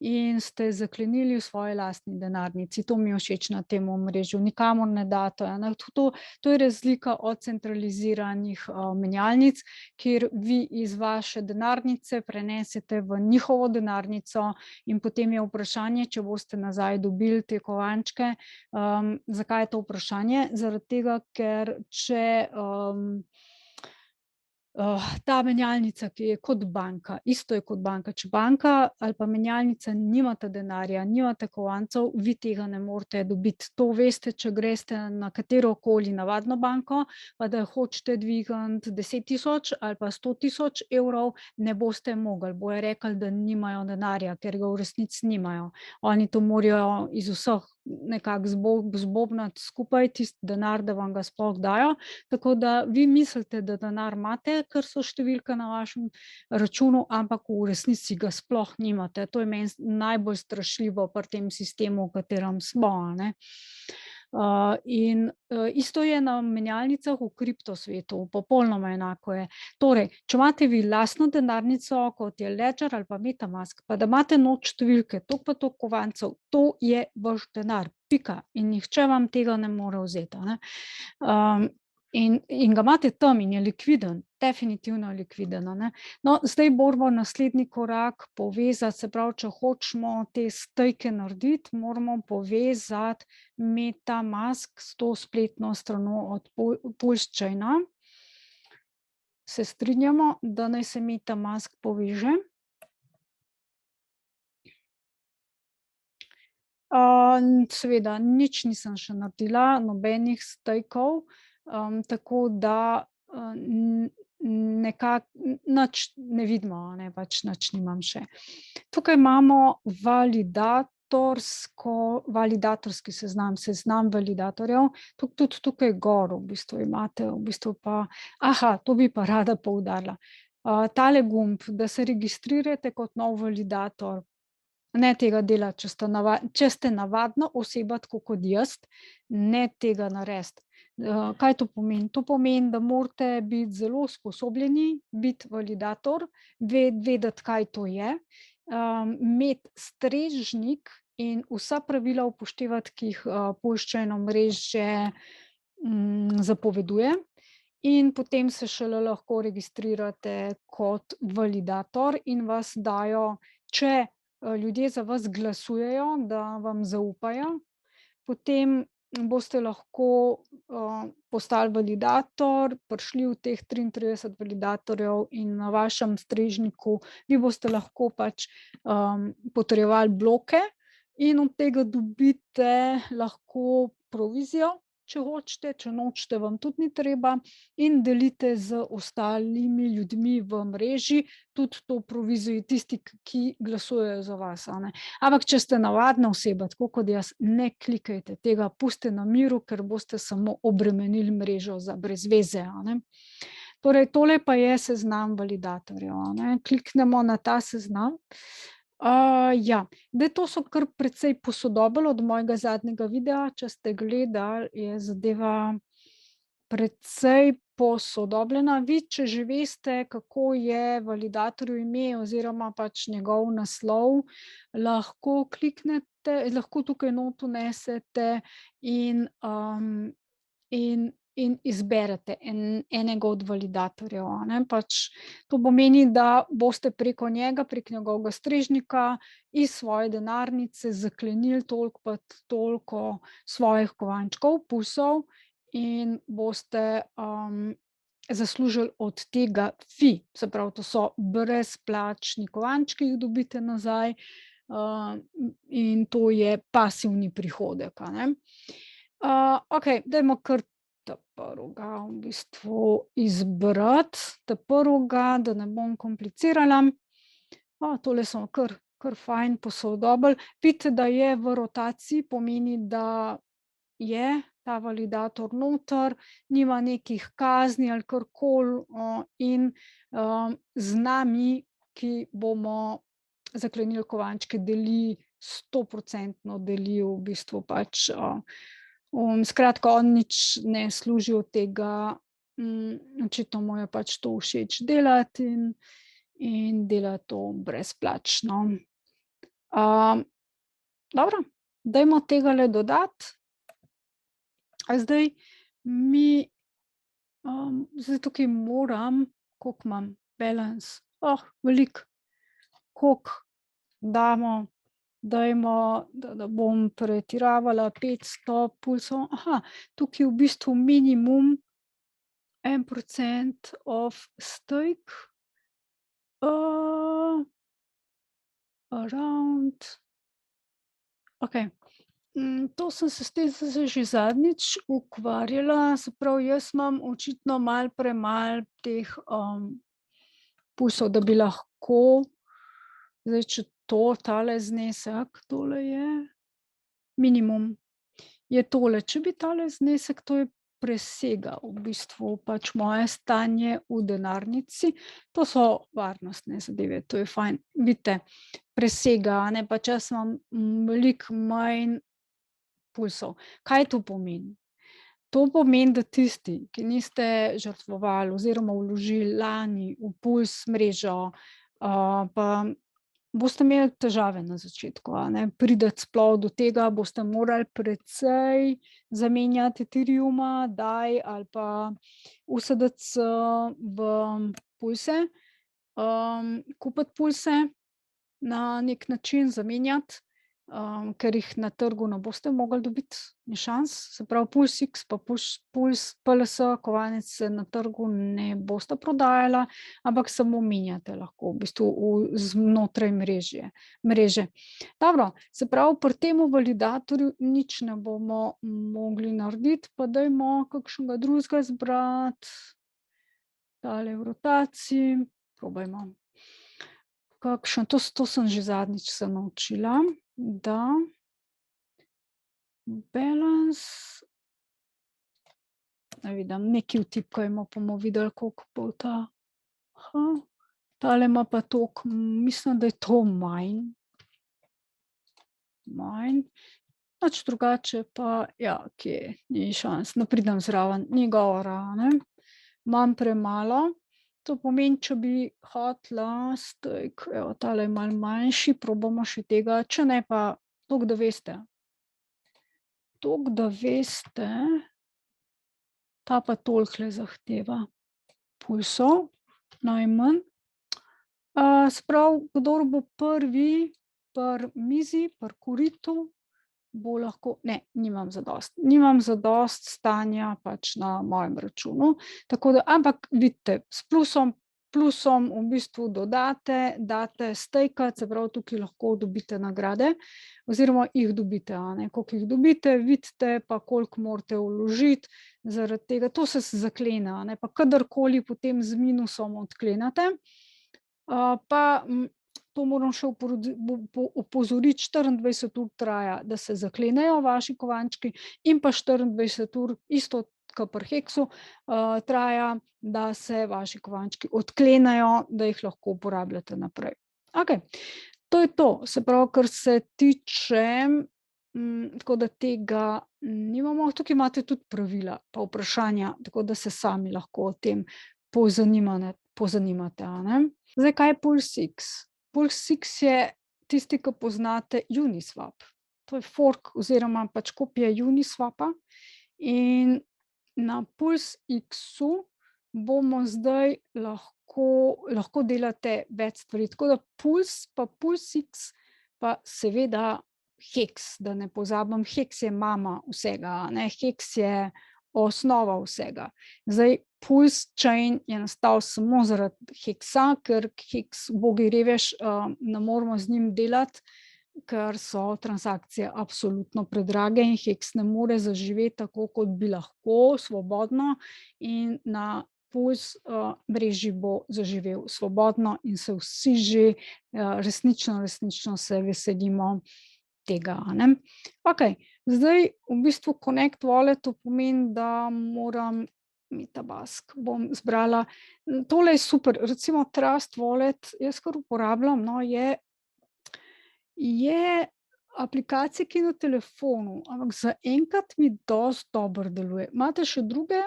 in ste zaklenili v svoji lastni denarnici. To mi je všeč na tem omrežju, nikamor ne date, a ne. To je razlika od centraliziranih, menjalnic, kjer vi iz vaše denarnice prenesete v njihovo denarnico in potem je vprašanje, če boste nazaj dobili te kovančke. Zakaj je to vprašanje? Zaradi tega, ker če, ta menjalnica, ki je kot banka, isto je kot banka, če banka ali pa menjalnica nimata denarja, nimate kovancev, vi tega ne morete dobiti. To veste, če greste na katerokoli navadno banko, pa da hočete dvigniti 10 000 ali pa 100 000 evrov, ne boste mogli. Bojo rekli, da nimajo denarja, ker ga v resnici nimajo. Oni to morajo iz vseh nekako zbobnati skupaj, tisti denar, da vam ga sploh dajo. Tako da vi mislite, da denar imate, ker so številke na vašem računu, ampak v resnici ga sploh nimate. To je meni najbolj strašljivo pri tem sistemu, v katerem smo, a ne. Isto je na menjalnicah v kripto svetu, popolnoma enako je. Torej, če imate vi lastno denarnico, kot je Ledger ali pa MetaMask, pa da imate not številke, toliko pa toliko kovancev, to je vaš denar, pika, in nihče vam tega ne more vzeti, a ne. In ga imate tam in je likviden, definitivno je likviden, a ne. No, zdaj moramo naslednji korak povezati, se pravi, če hočemo te stejke narediti, moramo povezati MetaMask s to spletno stranjo od Pulsechaina. Se strinjamo, da naj se MetaMask poveže? Seveda nič nisem še naredila, nobenih stejkov, tako da, nič ne vidimo, a ne, pač nič nimam še. Tukaj imamo validatorski seznam, seznam validatorjev, tudi tukaj gor v bistvu imate v bistvu pa, to bi pa rada poudarila. Tale gumb, da se registrirate kot nov validator, ne tega delati, če ste navadna oseba, tako kot jaz, ne tega narediti. Kaj to pomeni? To pomeni, da morate biti zelo usposobljeni biti validator, vedeti, kaj to je, imeti strežnik in vsa pravila upoštevati, ki jih, Pulsechain omrežje, zapoveduje, in potem se šele lahko registrirate kot validator in vas dajo, če, ljudje za vas glasujejo, da vam zaupajo, potem boste lahko, postali validator, prišli v teh 33 validatorjev in na vašem strežniku vi boste lahko pač, potrjevali bloke in od tega dobite lahko provizijo, če hočete, če nočete, vam tudi ni treba, in delite z ostalimi ljudmi v mreži tudi to provizijo, tisti, ki glasujejo za vas, a ne. Ampak če ste navadna oseba, tako kot jaz, ne klikajte tega, pustite na miru, ker boste samo obremenili mrežo za brez veze, a ne. Torej, tole pa je seznam validatorjev, a ne, kliknemo na ta seznam. Ja, zdaj to so kar precej posodobili od mojega zadnjega videa, če ste gledali, je zadeva precej posodobljena. Vi, če že veste, kako je validatorju ime oziroma pač njegov naslov, lahko kliknete, lahko tukaj not vnesete in, in izberete enega od validatorjev, a ne, pač to pomeni, da boste preko njega, prek njegovega strežnika iz svoje denarnice zaklenili toliko pa toliko svojih kovančkov, pulsov, in boste, zaslužili od tega fi, se pravi, to so brezplačni kovančki, jih dobite nazaj, in to je pasivni prihodek, a ne. Okej, dajmo kar ta prvega v bistvu izbrati, ta prvega, da ne bom komplicirala. Tole smo kar fajn posodobili. Vidite, da je v rotaciji, pomeni, da je ta validator noter, nima nekih kazni ali karkoli, in, z nami, ki bomo zaklenili kovančke, deli 100% delil v bistvu pač, skratka, on nič ne služi od tega, očitno mu je pač to všeč delati in dela to brezplačno. Dobro, dajmo tegale dodati. Zdaj mi, zdaj tukaj moram, koliko imam balance, veliko. Koliko damo, dajmo, da bom pretiravala, 500 pulsov, tukaj v bistvu minimum 1% of stake, around, okej. To sem se s tem sem se že zadnjič ukvarjala, se pravi, jaz imam očitno malo premalo teh, pulsov, da bi lahko, zdaj, če tale znesek, tole je minimum, je tole. Če bi tale znesek, to je presegal v bistvu pač moje stanje v denarnici, to so varnostne zadeve, to je fajn. Vidite, presega, a ne, pač jaz imam veliko manj pulsov. Kaj to pomeni? To pomeni, da tisti, ki niste žrtvovali oziroma vložili lani v Puls mrežo, pa boste imeli težave na začetku, a ne, priti sploh do tega, boste morali precej zamenjati Ethereuma, DAI ali pa USDC v pulse, kupiti pulse, na neki način zamenjati, ker jih na trgu ne boste mogli dobiti, ni šans, se pravi PulseX pa Puls PLS kovanec se na trgu ne bosta prodajala, ampak samo menjate lahko v bistvu znotraj mreže. Dobro, se pravi, pri temu validatorju nič ne bomo mogli narediti, pa dajmo kakšnega drugega izbrati, tale v rotaciji, probajmo. Kakšen, to sem že zadnjič se naučila, da balance, naj vidim, nekaj vtipkajmo, pa bomo videli, koliko bo ta. Tale ima pa toliko, mislim, da je to manj. Nič drugače pa, ja, kje, ni šans, ne pridem zraven, ni govora, a ne. Imam premalo, to pomeni, če bi hotela stake, evo, tale je malo manjši, probamo še tega, če ne pa toliko, da veste. Toliko, da veste, ta pa tolikole zahteva pulsov, najmanj. Se pravi, kdor bo prvi pri mizi, pri koritu, bo lahko, ne, nimam zadosti stanja pač na mojem računu, tako da, ampak vidite, s plusom v bistvu date stejkati, se pravi, tukaj lahko dobite nagrade oziroma jih dobite, a ne, koliko jih dobite, vidite pa, koliko morate vložiti, zaradi tega, to se zaklene, a ne, pa kadarkoli potem z minusom odklenete, pa to moram še opozoriti, 24 ur traja, da se zaklenejo vaši kovančki, in pa 24 ur, isto kot pri Hexu, traja, da se vaši kovančki odklenejo, da jih lahko uporabljate naprej. Okej, to je to, se pravi, kar se tiče, tako da tega nimamo, tukaj imate tudi pravila pa vprašanja, tako da se sami lahko o tem pozanimate, a ne. Zdaj, kaj je PulseX? PulseX je tisti, ki poznate Uniswap. To je fork oziroma pač kopija Uniswapa in na PulseX-u bomo zdaj lahko delate več stvari, tako da Puls pa PulseX pa seveda Hex, da ne pozabim, Hex je mama vsega, a ne, Hex je osnova vsega. Zdaj, Pulse Chain je nastal samo zaradi Hexa, ker Hex, ubogi revež, ne moremo z njim delati, ker so transakcije absolutno predrage in Hex ne more zaživeti tako, kot bi lahko, svobodno, in na Pulse mreži bo zaživel svobodno in se vsi že resnično se veselimo tega, a ne. Okej, zdaj v bistvu Connect Wallet, to pomeni, da moram MetaMask bom zbrala, tole je super, recimo Trust Wallet, jaz kar uporabljam, no, je aplikacija, ki je na telefonu, ampak zaenkrat mi dosti dobro deluje. Imate še druge,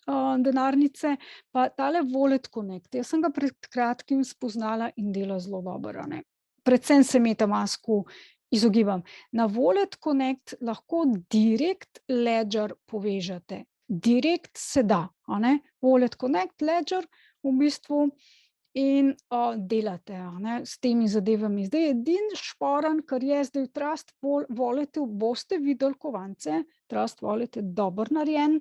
denarnice? Pa tale Wallet Connect, jaz sem ga pred kratkim spoznala in dela zelo dobro, a ne. Predvsem se MetaMasku izogibam. Na Wallet Connect lahko direkt Ledger povežete. Direkt se da, a ne. Wallet Connect, Ledger v bistvu in, delate, a ne, s temi zadevami. Zdaj edini šporn, kar je zdaj v Trust Walletu, boste videli kovance, Trust Wallet je dobro narejen,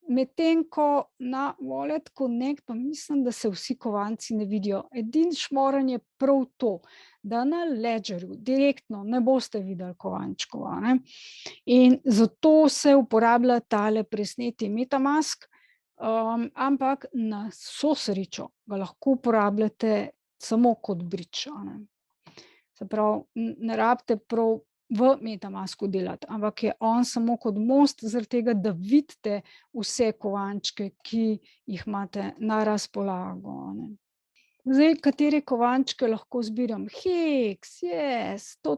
medtem ko na Wallet Connect pa mislim, da se vsi kovanci ne vidijo. Edini šporn je prav to, da na Ledgerju direktno ne boste videli kovančkov, a ne. In zato se uporablja tale presneti MetaMask, ampak na vso srečo ga lahko uporabljate samo kot bridge, a ne. Se pravi, ne rabite prav v MetaMasku delati, ampak je on samo kot most, zaradi tega, da vidite vse kovančke, ki jih imate na razpolago, a ne. Zdaj, katere kovančke lahko zbiram? Hex, yes, to.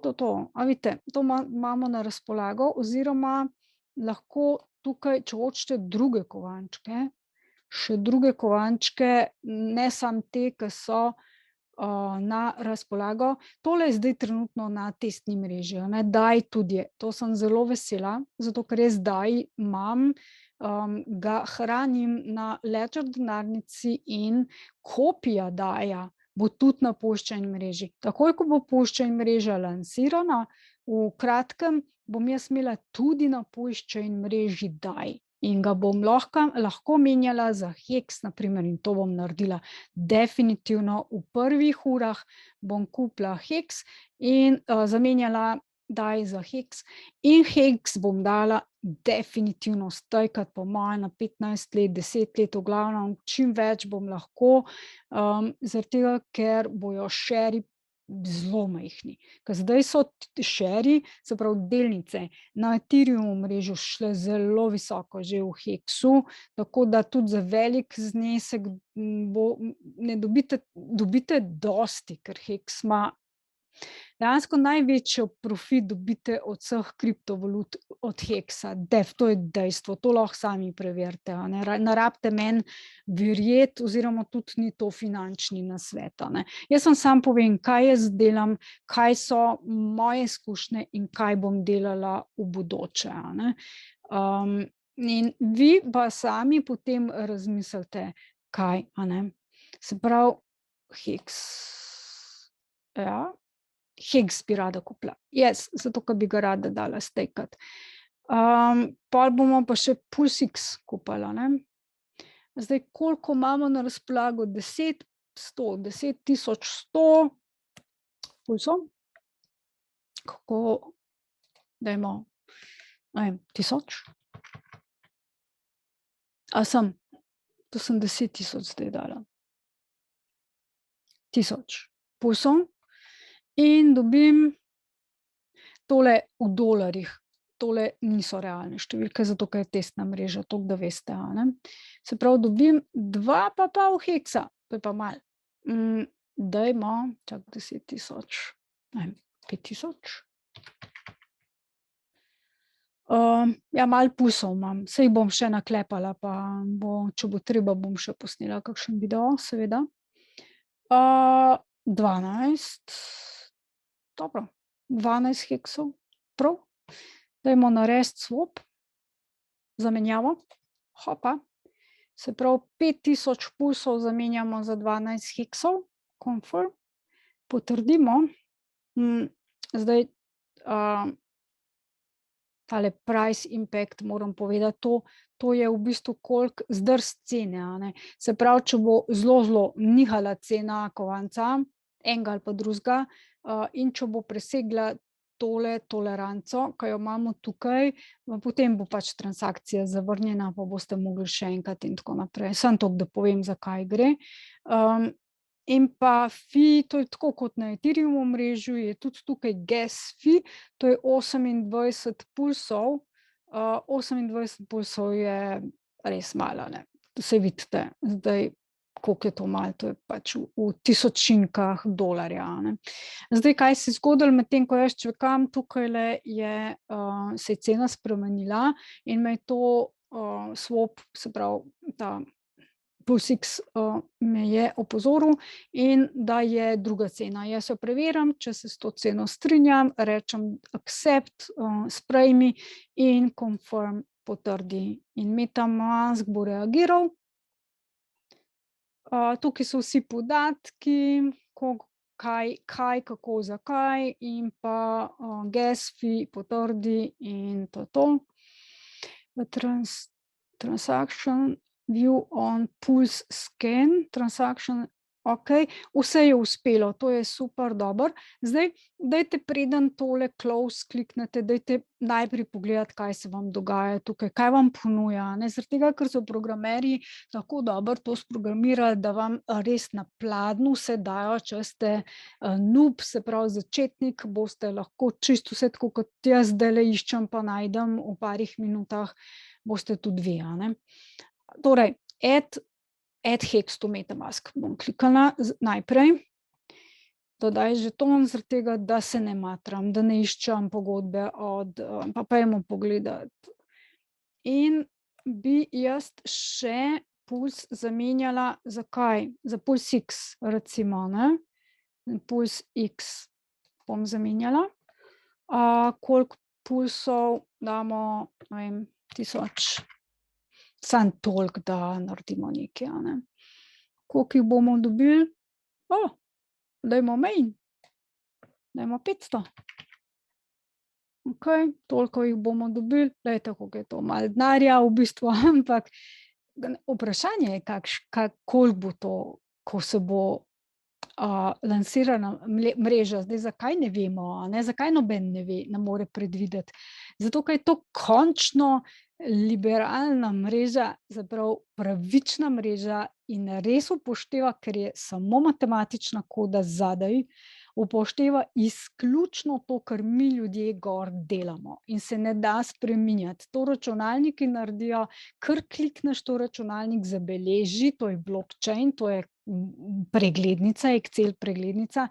A vidite, to imamo na razpolago oziroma lahko tukaj, če hočete druge kovančke, še druge kovančke, ne samo te, ki so, na razpolago. Tole je zdaj trenutno na testni mreži, a ne, DAI tudi je. To sem zelo vesela, zato ker jaz DAI imam, ga hranim na Ledger denarnici in kopija DAI-ja bo tudi na puščani mreži. Takoj, ko bo puščani mreža lansirana, v kratkem bom jaz imela tudi na puščani mreži DAI in ga bom lahko menjala za Hex na primer, in to bom naredila. Definitivno v prvih urah bom kupila Hex in, zamenjala DAI za Hex in Hex bom dala definitivno stejkat po moje na 15 let, 10 let, v glavnem čim več bom lahko, zaradi tega, ker bojo šeri zelo majhni. Ker zdaj so šeri, se pravi delnice, na Ethereum omrežju šle zelo visoko že v Hexu, tako da tudi za velik znesek, ne dobite dosti, ker Hex ima dejansko največjo profit dobite od vseh kriptovalut od Hexa, to je dejstvo, to lahko sami preverite, a ne, ne rabite meni verjeti oziroma tudi ni to finančni nasvet, a ne. Jaz vam samo povem, kaj jaz delam, kaj so moje izkušnje in kaj bom delala v bodoče, a ne. In vi pa sami potem razmislite, kaj, a ne. Se pravi, Hex, ja. Hex bi rada kupila. Yes, zato ker bi ga rada dala stejkat. Pol bomo pa še PulseX kupili, a ne. Zdaj, koliko imamo na razpolago? 10.100 pulsov. Kako? Dajmo, ne vem, 1000? A sem? To sem 10.000 zdaj dala. 1000 pulsov. In dobim tole v dolarjih, tole niso realne številke, zato ker je testna mreža, toliko da veste, a ne. Se pravi, dobim 2,5 Hexa, to je pa malo. Dajmo, 10.000, ne vem, 5.000. Ja, malo pulsov imam, saj bom še naklepala, pa če bo treba, bom še posnela kakšen video, seveda. 12, dobro, 12 Heksov, prav. Dajmo narediti swap, zamenjavo, hopa. Se pravi, 5000 pulsov zamenjamo za 12 Heksov, confirm, potrdimo. Zdaj, tale price impact, moram povedati, to je v bistvu koliko zdrs cene, a ne. Se pravi, če bo zelo nihala cena kovanca, enega ali pa drugega, in če bo presegla tole toleranco, ki jo imamo tukaj, potem bo pač transakcija zavrnjena, pa boste mogli še enkrat in tako naprej. Samo toliko, da povem, za kaj gre. In pa fee, to je tako kot na Ethereum omrežju, je tudi tukaj gas fee, to je 28 pulsov. 28 pulsov je res malo, ne. Saj vidite, zdaj, koliko je to malo, to je pač v tisočinkah dolarja, a ne. Zdaj, kaj se je zgodilo, medtem ko jaz čakam, tukajle se je cena spremenila in me je to, swap, se pravi, ta PulseX, me je opozoril in da je druga cena. Jaz jo preverim, če se s to ceno strinjam, rečem accept, sprejmi in confirm, potrdi. In MetaMask bo reagiral. Tukaj so vsi podatki, kaj, kako, zakaj in pa, gas fee, potrdi in to je to. V transaction view on PulseScan transaction, okej, vse je uspelo, to je super dobro. Zdaj, dajte, preden tole close kliknete, dajte najprej pogledati, kaj se vam dogaja tukaj, kaj vam ponuja, a ne, zaradi tega, ker so programerji tako dobro to sprogramirali, da vam res na pladnju vse dajo, če ste, noob, se pravi začetnik, boste lahko čisto vse, tako kot jaz zdajle iščem pa najdem v parih minutah, boste tudi vi, a ne. Torej, add hex to MetaMask bom kliknila najprej. Dodaj žeton, zaradi tega, da se ne matram, da ne iščem pogodbe od, pa pojdimo pogledat. In bi jaz še Pulse zamenjala za kaj? Za PulseX recimo, ne. PulseX bom zamenjala. Koliko pulsov damo, ne vem, 1000. Samo toliko, da naredimo nekaj, a ne. Koliko jih bomo dobili? Dajmo manj. Dajmo 500. Okej, toliko jih bomo dobili, glejte, koliko je to malo denarja v bistvu, ampak vprašanje je, koliko bo to, ko se bo, lansirana mreža. Zdaj, zakaj ne vemo, a ne, zakaj noben ne ve, ne more predvideti? Zato, ker je to končno liberalna mreža, se pravi pravična mreža in res upošteva, ker je samo matematična koda zadaj, upošteva izključno to, kar mi ljudje gor delamo in se ne da spreminjati. To računalniki naredijo, kar klikneš, to računalnik zabeleži, to je blockchain, to je preglednica, Excel preglednica.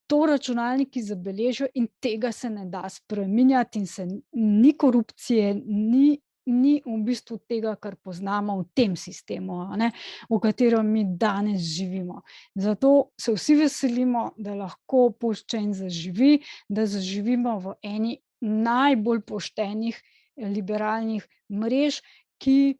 To računalniki zabeležijo in tega se ne da spreminjati in se ni korupcije, ni v bistvu tega, kar poznamo v tem sistemu, a ne, v katerem mi danes živimo. Zato se vsi veselimo, da lahko PulseChain zaživi, da zaživimo v eni najbolj poštenih liberalnih mrež, ki,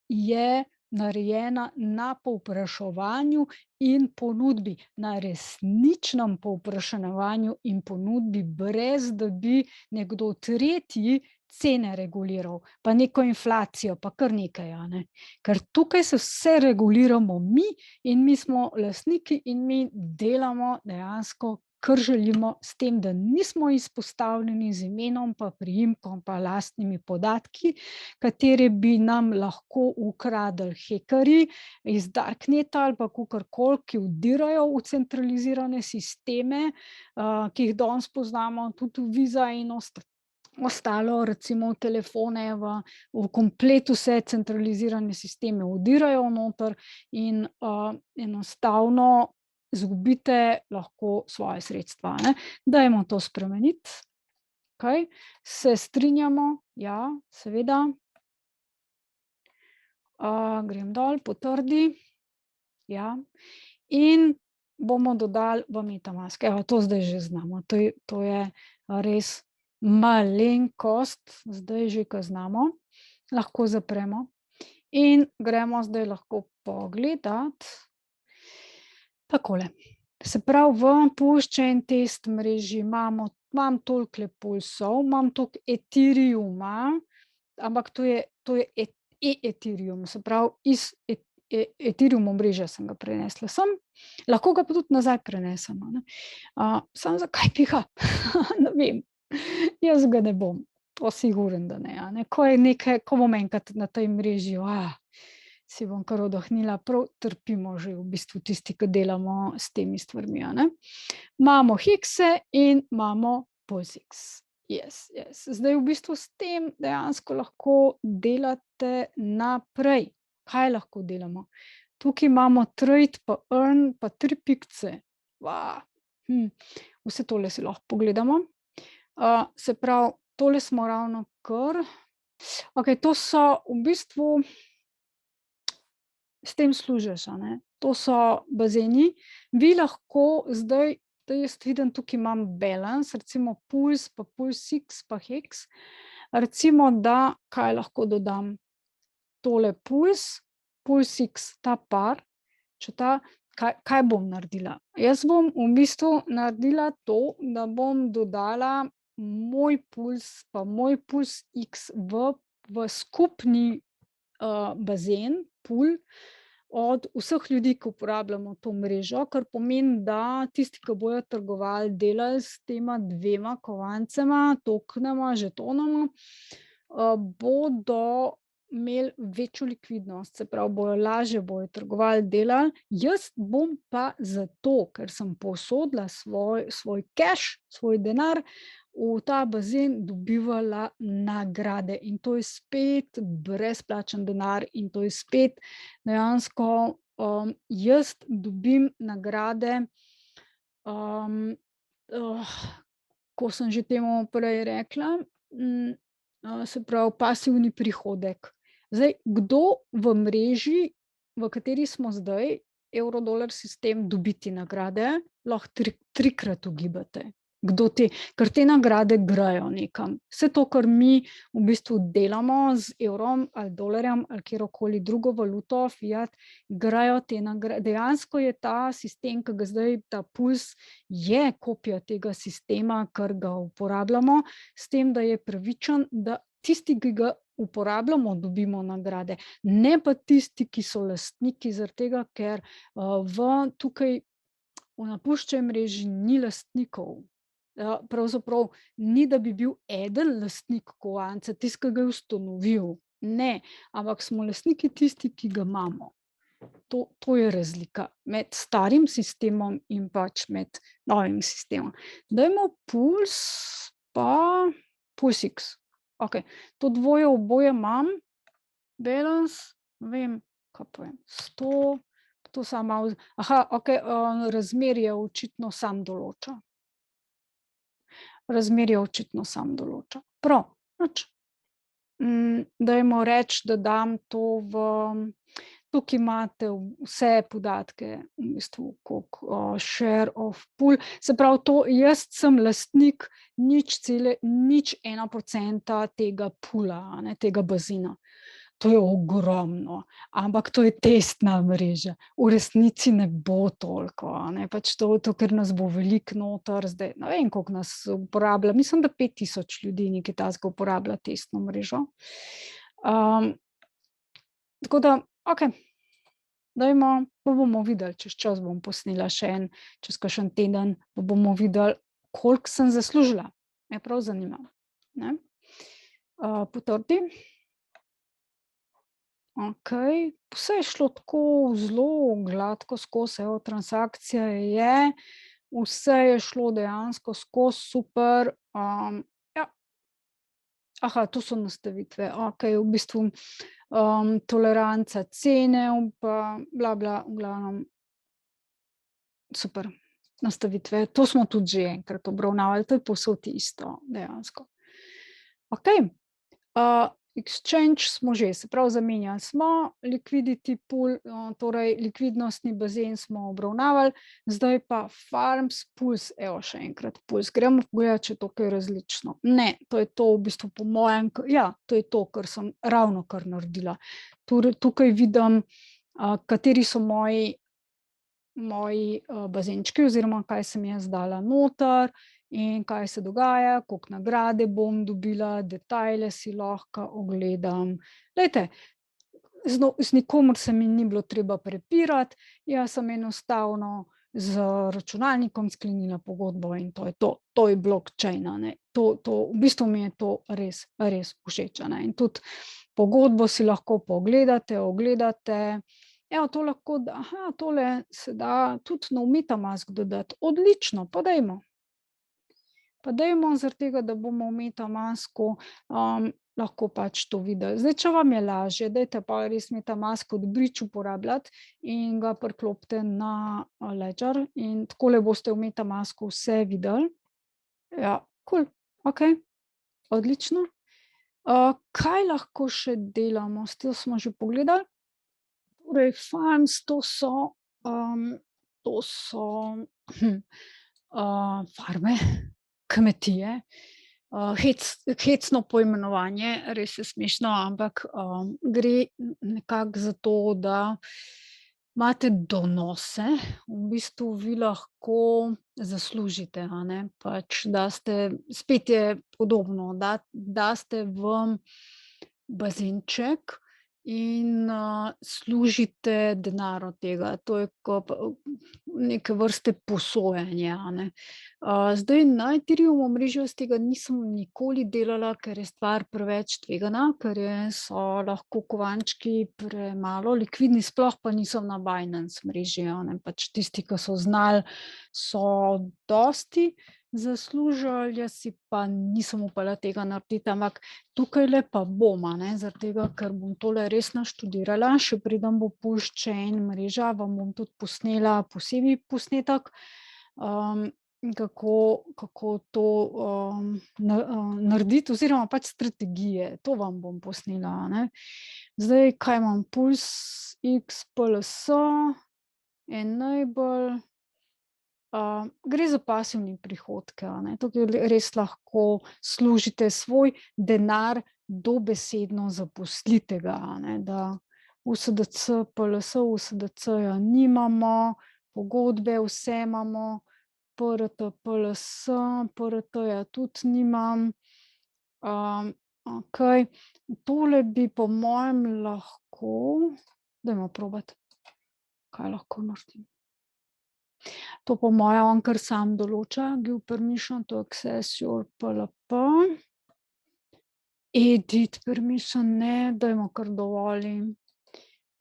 je narejena na povpraševanju in ponudbi, na resničnem povpraševanju in ponudbi, brez da bi nekdo tretji cene reguliral, pa neko inflacijo, pa kar nekaj, a ne. Ker tukaj se vse reguliramo mi in mi smo lastniki in mi delamo dejansko, kar želimo, s tem, da nismo izpostavljeni z imenom pa priimkom pa lastnimi podatki, katere bi nam lahko ukradli hekerji iz darkneta ali pa kakorkoli, ki vdirajo v centralizirane sisteme, ki jih danes poznamo, tudi Visa in ostalo, recimo telefone, v komplet vse centralizirane sisteme vdirajo noter in, enostavno izgubite lahko svoje sredstva, a ne. Dajmo to spremeniti. Okej, se strinjamo? Ja, seveda. Grem dol, potrdi. Ja. In bomo dodali v MetaMask. Evo, to zdaj že znamo, to je res malenkost, zdaj že, ko znamo, lahko zapremo in gremo zdaj lahko pogledat takole. Se pravi, v PulseChain test mreži imam tolikole pulsov, imam toliko Ethereuma, ampak to je Ethereum, se pravi, iz Ethereum omrežja sem ga prenesla sem, lahko ga pa tudi nazaj prenesem, a ne. Samo zakaj bi ga? Ne vem. Jaz ga ne bom, to sigurno, da ne, a ne, ko je nekaj, ko bom enkrat na tej mreži, si bom kar oddahnila, prav trpimo že v bistvu tisti, ki delamo s temi stvarmi, a ne. Imamo hekse in imamo PulseX. Yes. Zdaj v bistvu s tem dejansko lahko delate naprej. Kaj lahko delamo? Tukaj imamo trade pa earn pa 3 pikce. Vse tole si lahko pogledamo. Se pravi, tole smo ravnokar okej, to so v bistvu s tem služiš, a ne. To so bazeni. Vi lahko zdaj, jaz vidim, tukaj imam balance, recimo Pulse pa Pulsix pa Hex. Recimo, da kaj lahko dodam? Tole Pulse, Pulsix, ta par, če kaj bom naredila? Jaz bom v bistvu naredila to, da bom dodala moj Puls pa moj Pulsx v skupni, bazen, pool od vseh ljudi, ki uporabljamo to mrežo, kar pomeni, da tisti, ki bojo trgovali, delali s tema dvema kovancema, tokenoma, žetonoma, bodo imeli večjo likvidnost, se pravi, bojo lažje bojo trgovali, delali. Jaz bom pa zato, ker sem posodila svoj keš, svoj denar v ta bazen, dobivala nagrade in to je spet brezplačen denar in to je spet dejansko, jaz dobim nagrade, ko sem že temu prej rekla, se pravi pasivni prihodek. Zdaj, kdo v mreži, v kateri smo zdaj, evro-dolar sistem, dobi te nagrade, lahko trikrat ugibate. Kdo ker te nagrade grejo nekam. Vse to, kar mi v bistvu delamo z evrom ali dolarjem ali katerokoli drugo valuto, fiat, grejo te dejansko je ta sistem, ki ga zdaj, ta Puls, je kopija tega sistema, kar ga uporabljamo, s tem, da je pravičen, da tisti, ki ga uporabljamo, dobimo nagrade, ne pa tisti, ki so lastniki, zaradi tega, ker, tukaj v napuščeni mreži ni lastnikov. Pravzaprav ni, da bi bil eden lastnik kovanca, tisti, ki ga je ustanovil. Ne, ampak smo lastniki tisti, ki ga imamo. To je razlika med starim sistemom in pač med novim sistemom. Dajmo Puls pa Pulsix. Okej, to dvoje oboje imam, balance, ne vem, kaj povem, 100, to samo malo, okej, razmerje očitno sam določa. Razmerje očitno sam določa. Prav, nič. Dajmo reči, da dam to tukaj imate vse podatke, v bistvu, koliko, share of pool, se pravi to, jaz sem lastnik 0,01% tega poola, a ne, tega bazena. To je ogromno, ampak to je testna mreža. V resnici ne bo toliko, a ne, pač to, ker nas bo veliko noter, zdaj ne vem, koliko nas uporablja, mislim, da 5000 ljudi nekaj takega uporablja testno mrežo. Tako da, okej, dajmo, pa bomo videli, čez čas bom posnela še čez kakšen teden, pa bomo videli, koliko sem zaslužila. Me prav zanima, ne. Potrdi. Okej, vse je šlo tako zelo gladko skozi, evo, transakcija je, vse je šlo dejansko skozi super, ja. To so nastavitve, okej, v bistvu, toleranca cene pa bla, bla, v glavnem super nastavitve, to smo tudi že enkrat obravnavali, to je povsod isto dejansko. Okej, exchange smo že, se pravi, zamenjali smo, liquidity pool, torej likvidnostni bazen smo obravnavali, zdaj pa Farms, Puls, evo, še enkrat Puls, gremo pogledat, če je to kaj različno. Ne, to je to v bistvu po mojem, ja, to je to, kar sem ravnokar naredila. Tukaj vidim, kateri so moji bazenčki oziroma kaj sem jaz dala noter in kaj se dogaja, koliko nagrade bom dobila, detajle si lahko ogledam. Glejte, z nikomer se mi ni bilo treba prepirati, jaz sem enostavno z računalnikom sklenila pogodbo in to je to. To je blockchain, a ne, to v bistvu mi je to res, res všeč, a ne, in tudi pogodbo si lahko pogledate, ogledate. Evo, to lahko, tole se da tudi na MetaMask dodati, odlično, pa dajmo. Pa dajmo, zaradi tega, da bomo v MetaMasku, lahko pač to videli. Zdaj, če vam je lažje, dajte pol res MetaMask kot bridge uporabljati in ga priklopite na, Ledger in takole boste v MetaMasku vse videli. Ja, kul, okej, odlično. Kaj lahko še delamo? To smo že pogledali. Torej farms, to so, farme, kmetije. Hecno poimenovanje, res je smešno, ampak, gre nekako za to, da imate donose, v bistvu vi lahko zaslužite, a ne, pač spet je podobno, daste v bazenček in, služite denar od tega. To je neke vrste posojanje, a ne. Zdaj na Ethereum omrežju jaz tega nisem nikoli delala, ker je stvar preveč tvegana, ker so lahko kovančki premalo likvidni, sploh pa niso na Binance mreži, a ne, pač tisti, ki so znali, so dosti zaslužili, jaz si pa nisem upala tega narediti, ampak tukajle pa bom, a ne, zaradi tega, ker bom tole res naštudirala, še preden bo puščen mreža, vam bom tudi posnela posebej posnetek, kako to, narediti oziroma pač strategije, to vam bom posnela, a ne. Zdaj, kaj imam, Pulse X, PLS, Enable, gre za pasivne prihodke, a ne, tukaj res lahko služite svoj denar, dobesedno zaposlite ga, a ne, da USDC, PLS, USDC-ja nimamo, pogodbe vse imamo, PRT, PLS, PRT-ja tudi nimam. Okej, tole bi po mojem lahko, dajmo probati, kaj lahko naredim. To po moje on kar sam določa, give permission to access your PLP. Edit permission, ne, dajmo kar dovolim.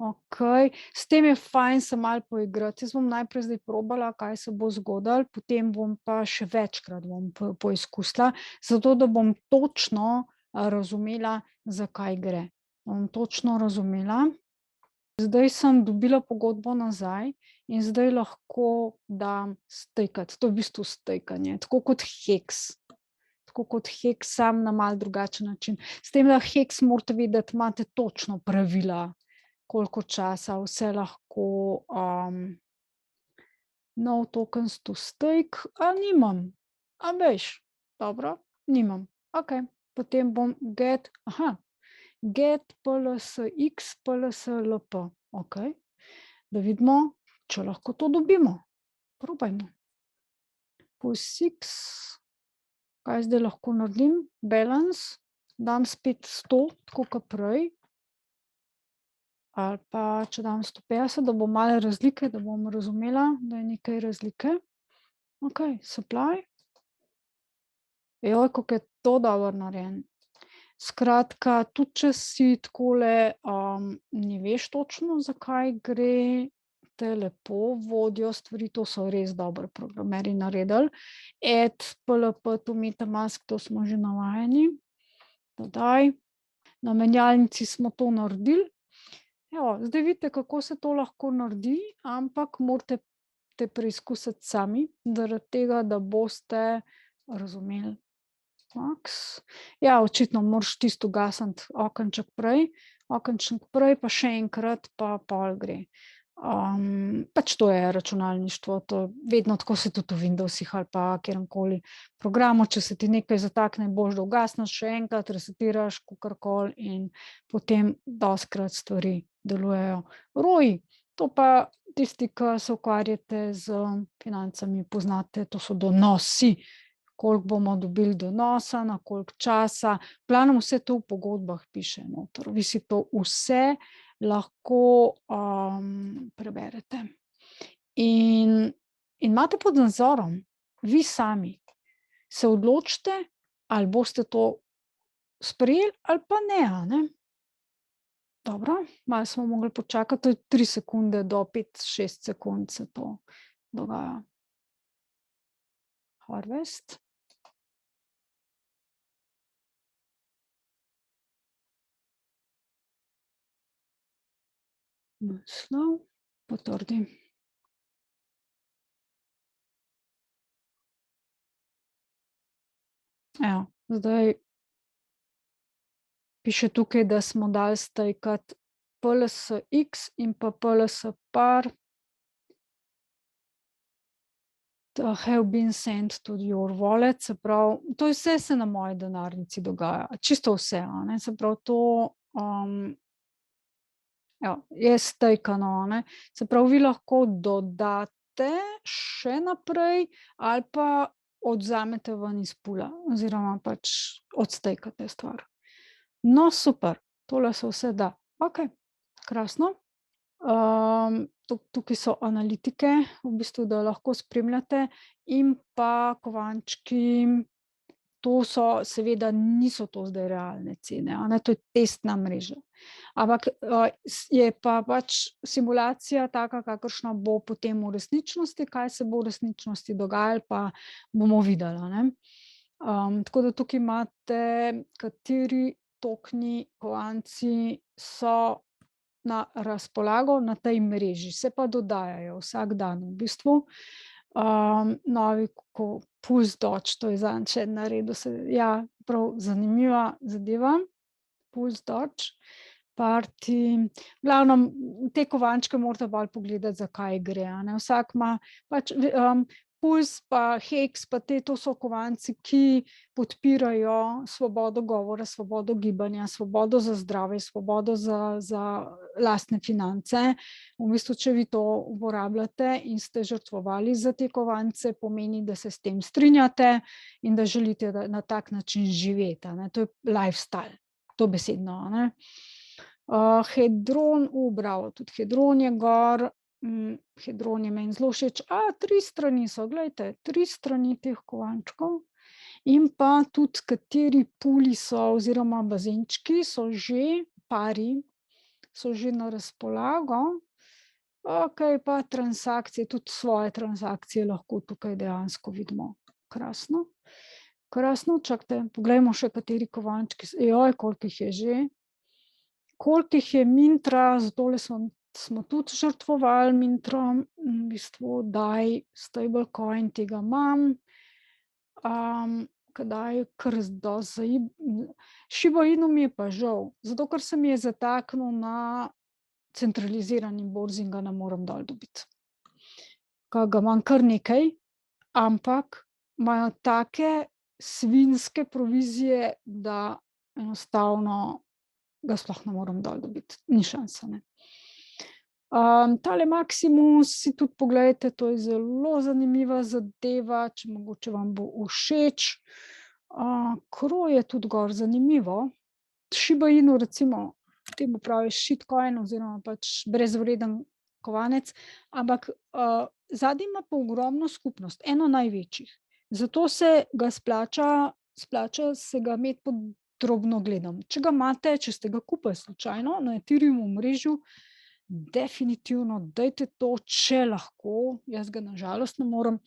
Okej, s tem je fajn se malo poigrati. Jaz bom najprej zdaj probala, kaj se bo zgodilo, potem bom pa še večkrat bom poizkusila, zato da bom točno, razumela, za kaj gre. Bom točno razumela. Zdaj sem dobila pogodbo nazaj in zdaj lahko dam stejkati. To je v bistvu stejkanje, tako kot Hex. Tako kot Hex, samo na malo drugačen način. S tem, da Hex morate vedeti, imate točno pravila, koliko časa vse lahko, no tokens to stake, nimam. A veš, dobro, nimam. Okej, potem bom get PLSX, PLSLP, okej. Da vidimo, če lahko to dobimo. Probajmo. PLSX, kaj zdaj lahko naredim? Balance, dam spet 100, tako kot prej. Ali pa če dam 150, da bo malo razlike, da bom razumela, da je nekaj razlike. Okej, supply. Kako je to dobro narejeno. Skratka, tudi če si takole, ne veš točno, za kaj gre, te lepo vodijo stvari, to so res dobro programerji naredili. Add PLP to MetaMask, to smo že navajeni. Dodaj. Na menjalnici smo to naredili. Evo, zdaj vidite, kako se to lahko naredi, ampak morate preizkusiti sami, zaradi tega, da boste razumeli. Max. Ja, očitno moraš tisto ugasniti okenček prej, pa še enkrat, pa pol gre. Pač to je računalništvo, to vedno tako, se tudi v Windowsih ali pa kateremkoli programu, če se ti nekaj zatakne, boljše, da ugasneš, še enkrat resetiraš, kakorkoli, in potem dostikrat stvari delujejo. ROI, to pa tisti, ki se ukvarjate s financami, poznate, to so donosi. Koliko bomo dobili donosa, na koliko časa, v glavnem vse to v pogodbah piše noter. Vi si to vse lahko, preberete. In imate pod nadzorom, vi sami se odločite, ali boste to sprejeli ali pa ne, a ne. Dobro, malo smo mogli počakati, to je 3 sekunde do 5, 6 sekund se to dogaja. Harvest. Naslov, potrdi. Evo, zdaj piše tukaj, da smo dali stejkat PLSX in pa PLSpar have been sent to your wallet, se pravi, to vse se na moji denarnici dogaja, čisto vse, a ne, se pravi to, je stejkano, a ne. Se pravi, vi lahko dodate še naprej ali pa odvzamete ven iz pula oziroma pač odstejkate stvar. No, super, tole se vse da. Okej, krasno. Tukaj so analitike, v bistvu, da lahko spremljate, in pa kovančki, to so seveda niso to zdaj realne cene, a ne, to je testna mreža. Ampak, je pa pač simulacija taka, kakršna bo potem v resničnosti, kaj se bo v resničnosti dogajalo, pa bomo videli, a ne. Tako da tukaj imate, kateri tokeni, kovanci so na razpolago na tej mreži, se pa dodajajo vsak dan v bistvu. Novi Pulse Dodge, to je zadnjič en naredil, prav zanimiva zadeva, Pulse Dodge, Party, v glavnem te kovančke morate pol pogledati, za kaj gre, a ne, vsak ima pač Pulse pa Hex pa to so kovanci, ki podpirajo svobodo govora, svobodo gibanja, svobodo za zdravje, svobodo za lastne finance. V bistvu, če vi to uporabljate in ste žrtvovali za te kovance, pomeni, da se s tem strinjate in da želite na tak način živeti, a ne, to je lifestyle, dobesedno, a ne. Hedron, bravo, tudi Hedron je gor, Hedron je meni zelo všeč, 3 strani so, glejte, 3 strani teh kovančkov in pa tudi, kateri puli so oziroma bazenčki so že, pari so že na razpolago. Okej, pa transakcije, tudi svoje transakcije lahko tukaj dejansko vidimo. Krasno. Krasno, čakajte, poglejmo še, kateri kovančki, koliko jih je že. Koliko jih je Mintra, za tole smo tudi žrtvovali Mintro, v bistvu daj stablecoin, tega imam. Kdaj kar dosti Shiba Inu mi je pa žal, zato ker se mi je zataknil na centralizirani borzi in ga ne morem dol dobiti. Ga imam kar nekaj, ampak imajo take svinjske provizije, da enostavno ga sploh ne morem dol dobiti, ni šanse, ne. Tale Maximus si tudi poglejte, to je zelo zanimiva zadeva, če mogoče vam bo všeč. Kro je tudi gor zanimivo. Shiba Inu recimo, temu pravijo shitcoin oziroma pač brezvreden kovanec, ampak, zadaj ima pa ogromno skupnost, eno največjih. Zato se ga splača se ga imeti pod drobnogledom. Če ga imate, če ste ga kupili slučajno na Ethereum omrežju, definitivno dajte to, če lahko, jaz ga na žalost ne morem,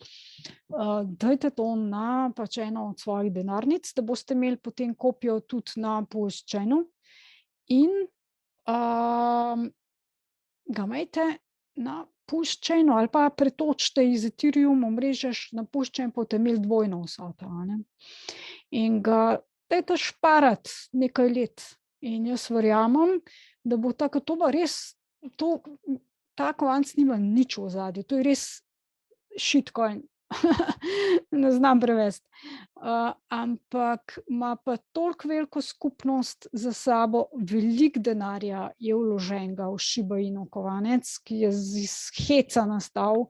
dajte to na pač eno od svojih denarnic, da boste imeli potem kopijo tudi na Pulse Chainu in, ga imejte na Pulse Chainu ali pa pretočite iz Ethereum omrežja na Pulse Chain, boste imeli dvojno vsoto, a ne. In ga dajte šparati nekaj let in jaz verjamem, da bo tako, to pa res, ta kovanec nima nič v ozadju, to je res shitcoin, ne znam prevesti. Ampak ima pa toliko veliko skupnost za sabo, veliko denarja je vloženega v Shiba Inu kovanec, ki je iz heca nastal.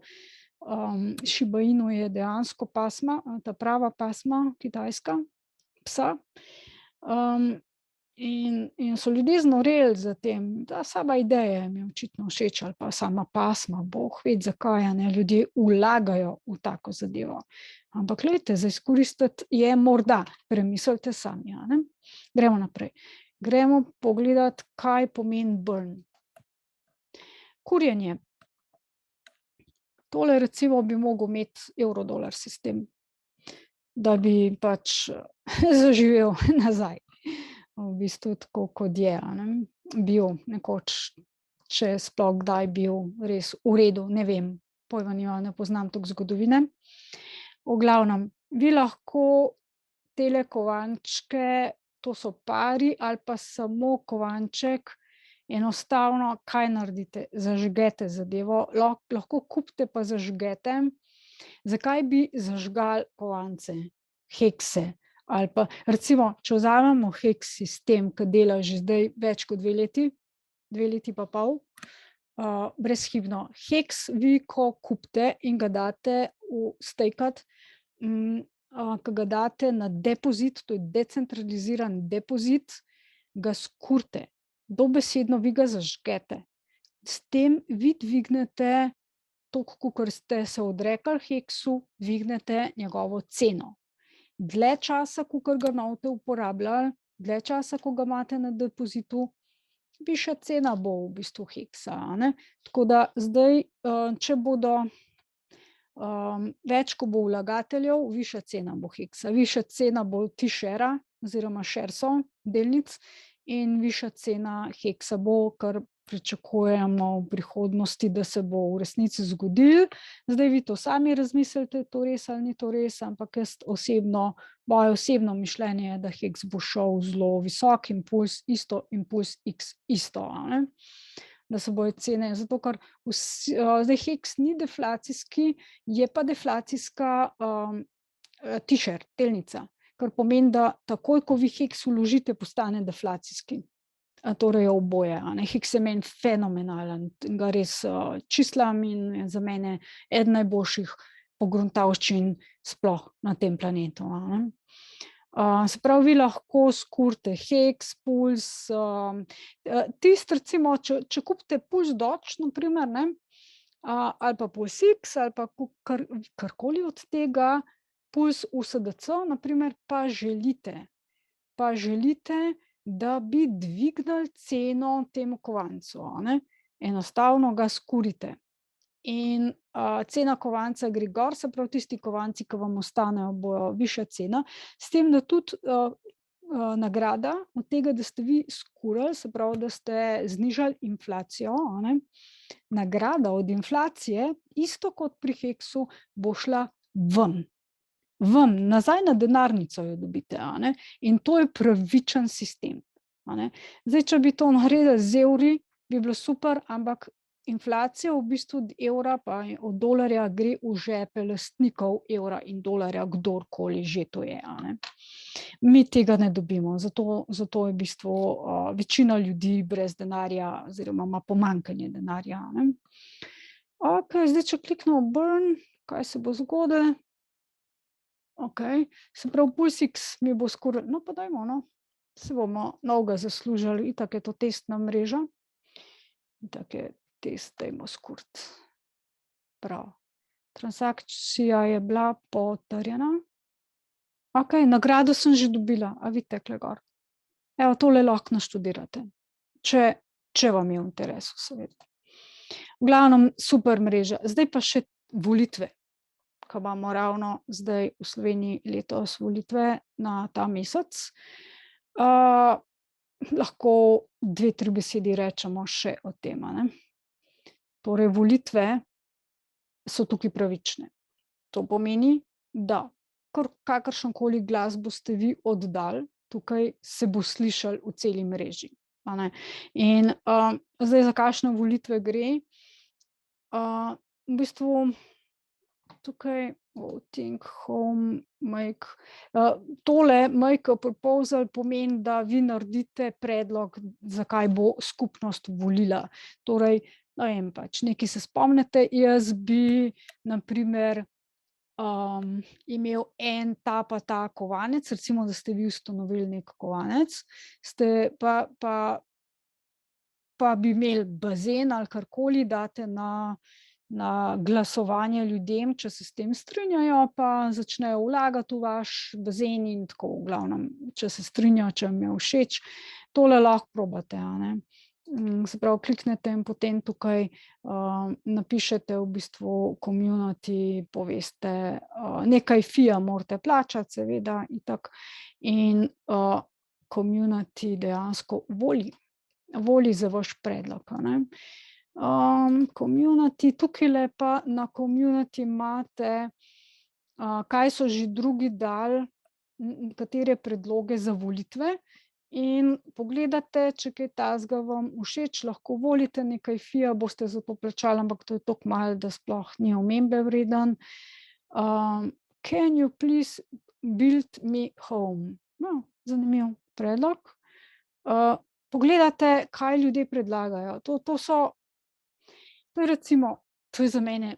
Shiba Inu je dejansko pasma, ta prava pasma, kitajska psa. In so ljudje znoreli za tem, sama ideja mi je očitno všeč ali pa sama pasma, bog ve, zakaj, a ne, ljudje vlagajo v tako zadevo. Ampak glejte, za izkoristiti je morda, premislite sami, a ne. Gremo naprej. Gremo pogledat, kaj pomeni burn. Kurjenje. Tole recimo bi mogel imeti evro-dolar sistem, da bi pač zaživel nazaj. V bistvu tako, kot je, a ne, bil nekoč če sploh kdaj bil res v redu, ne vem, pojma nimam, ne poznam toliko zgodovine. V glavnem, vi lahko tele kovančke, to so pari ali pa samo kovanček, enostavno kaj naredite? Zažgete zadevo, lahko kupite pa zažgete. Zakaj bi zažgali kovance, hekse? Ali pa recimo, če vzamemo heks sistem, ki dela že zdaj več kot 2 leti, 2 leti pa pol, brezhibno. Heks vi, ko kupite in ga date stejkat, ko ga date na depozit, to je decentraliziran depozit, ga skurite. Dobesedno vi ga zažgete. S tem vi dvignete toliko, kakor ste se odrekli heksu, dvignete njegovo ceno. Dlje časa, kakor ga ne boste uporabljali, dlje časa, ko ga imate na depozitu, višja cena bo v bistvu heksa, a ne. Tako da zdaj, če bodo več, ko bo vlagateljev, višja cena bo heksa, višja cena bo T-share oziroma sharesov, delnic, in višja cena heksa bo, kar pričakujemo v prihodnosti, da se bo v resnici zgodilo. Zdaj vi to sami razmislite, to res ali ni to res, ampak jaz osebno, moje osebno mišljenje je, da heks bo šel zelo visok impuls, isto impuls X isto, a ne. Da se bojo cene, zato ker zdaj heks ni deflacijski, je pa deflacijska T-share, delnica, kar pomeni, da takoj, ko vi heks vložite, postane deflacijski. Torej oboje, a ne. Heks je meni fenomenalen, ga res čislam in je za mene eden najboljših pogruntavščin sploh na tem planetu, a ne. Se pravi, vi lahko skurite heks, puls, tisto recimo, če kupite puls Dodge, na primer, ne, ali pa puls X, ali pa karkoli od tega, puls USDC, na primer, pa želite, da bi dvignili ceno temu kovancu, a ne. Enostavno ga skurite. In cena kovanca gre gor, se pravi, tisti kovanci, ki vam ostanejo, bojo višja cena, s tem, da tudi nagrada od tega, da ste vi skurili, se pravi, da ste znižali inflacijo, a ne, nagrada od inflacije, isto kot pri heksu, bo šla ven. Nazaj na denarnico jo dobite, a ne, in to je pravičen sistem, a ne. Zdaj, če bi to naredili z evri, bi bilo super, ampak inflacija v bistvu od evra pa od dolarja gre v žepe lastnikov evra in dolarja, kdorkoli že to je, a ne. Mi tega ne dobimo, zato je v bistvu večina ljudi brez denarja oziroma ima pomanjkanje denarja, a ne. Okej, zdaj, če kliknemo burn, kaj se bo zgodilo? Okej, se pravi, puls X mi bo skoraj, no, pa dajmo, no, saj bomo novega zaslužili, itak je to testna mreža. Itak je test, dajmo skuriti. Prav, transakcija je bila potrjena. Okej, nagrado sem že dobila, a vidite tule gor. Evo, tole lahko naštudirate, če vam je v interesu, seveda. V glavnem, super mreža, zdaj pa še volitve, ko imamo ravno zdaj v Sloveniji letos volitve na ta mesec. Lahko 2-3 besedi rečemo še o tem, a ne. Torej, volitve so tukaj pravične. To pomeni, da kakršenkoli glas boste vi oddali, tukaj se bo slišalo v celi mreži, a ne. In zdaj, za kakšne volitve gre? V bistvu tukaj voting, home, make, tole make a proposal pomeni, da vi naredite predlog, zakaj bo skupnost volila. Torej, ne vem, pač nekaj se spomnite, jaz bi na primer imel en ta pa ta kovanec, recimo, da ste vi ustanovili neki kovanec, ste pa bi imeli bazen ali karkoli, date na glasovanje ljudem, če se s tem strinjajo, pa začnejo vlagati v vaš bazen in tako, v glavnem, če se strinjajo, če jim je všeč, tole lahko probate, a ne. Se pravi, kliknete in potem tukaj napišete v bistvu community, poveste, nekaj fija morate plačati, seveda, itak, in community dejansko voli. volji za vaš predlog, a ne. Community, tukajle pa na community imate, kaj so že drugi dali, katere predloge za volitve, in pogledate, če kaj takega vam všeč, lahko volite, nekaj fija boste za to plačali, ampak to je toliko malo, da sploh ni omembe vreden. Can you please build me home? No, zanimiv predlog. Pogledate, kaj ljudje predlagajo. To je recimo, to je za mene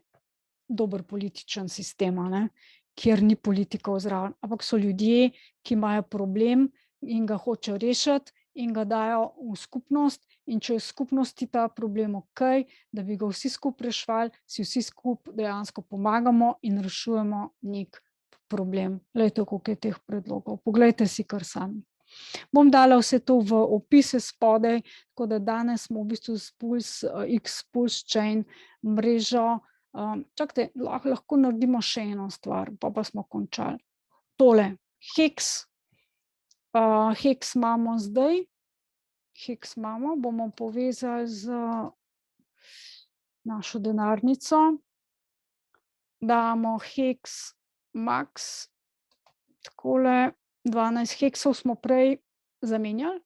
dober političen sistem, a ne, kjer ni politikov zraven, ampak so ljudje, ki imajo problem in ga hočejo rešiti in ga dajo v skupnost, in če je v skupnosti ta problem okej, da bi ga vsi skupaj reševali, si vsi skupaj dejansko pomagamo in rešujemo neki problem. Glejte, koliko je teh predlogov, poglejte si kar sami. Bom dala vse to v opise spodaj, tako da danes smo v bistvu s Pulse Chain mrežo, čakajte, lahko naredimo še eno stvar, pa smo končali. Tole, Hex, Hex imamo zdaj, Hex imamo, bomo povezali z našo denarnico, damo Hex max, takole, 12 heksov smo prej zamenjali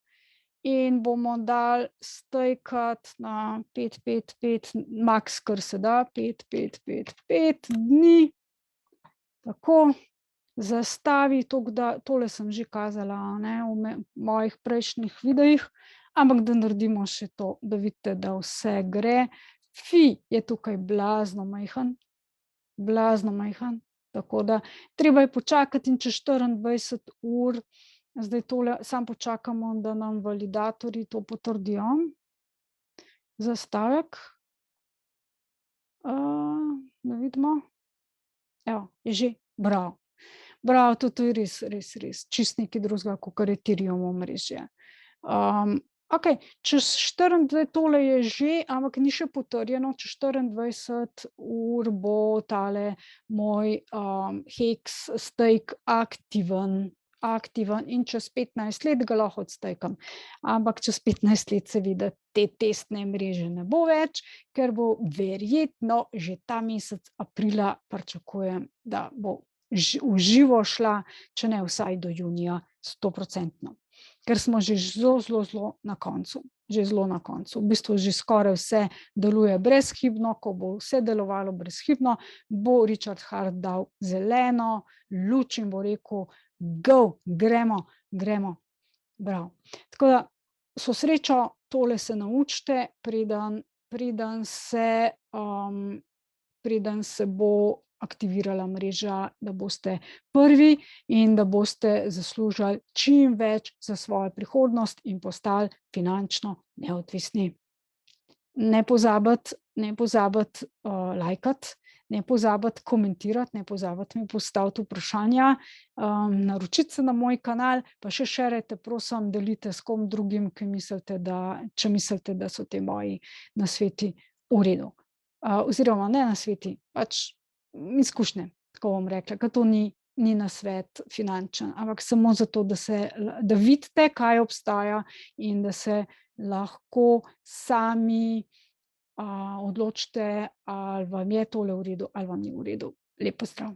in bomo dali stajkati na 5, 5, 5, max, kar se da, 5, 5, 5, 5 dni. Tako, zastavi, tole sem že kazala, a ne, v mojih prejšnjih videih, ampak da naredimo še to, da vidite, da vse gre. Fi je tukaj blazno majhen, tako da treba je počakati in čez 24 ur, zdaj tole samo počakamo, da nam validatorji to potrdijo. Zastavek. Da vidimo. Evo, je že, bravo. Bravo, to je res čisto nekaj drugega kakor Ethereum omrežje. Okej, čez tole je že, ampak ni še potrjeno, čez 24 ur bo tale moj Hex stake aktiven in čez 15 let ga lahko odstejkam. Ampak čez 15 let seveda te testne mreže ne bo več, ker bo verjetno že ta mesec aprila, pričakujem, da bo v živo šla, če ne vsaj do junija 100%. Ker smo že zelo na koncu, v bistvu že skoraj vse deluje brezhibno. Ko bo vse delovalo brezhibno, bo Richard Heart dal zeleno luč in bo rekel go, gremo. Bravo. Tako da, vso srečo, tole se naučite, preden se bo aktivirala mreža, da boste prvi in da boste zaslužili čim več za svojo prihodnost in postali finančno neodvisni. Ne pozabiti lajkati, ne pozabiti komentirati, ne pozabiti mi postaviti vprašanja, naročiti se na moj kanal, pa še šerajte, prosim, delite s kom drugim, če mislite, da so te moji nasveti v redu. Oziroma ne nasveti, pač izkušnje, tako bom rekla, ker to ni nasvet finančen, ampak samo zato, da vidite, kaj obstaja in da se lahko sami odločite, ali vam je tole v redu ali vam ni v redu. Lep pozdrav.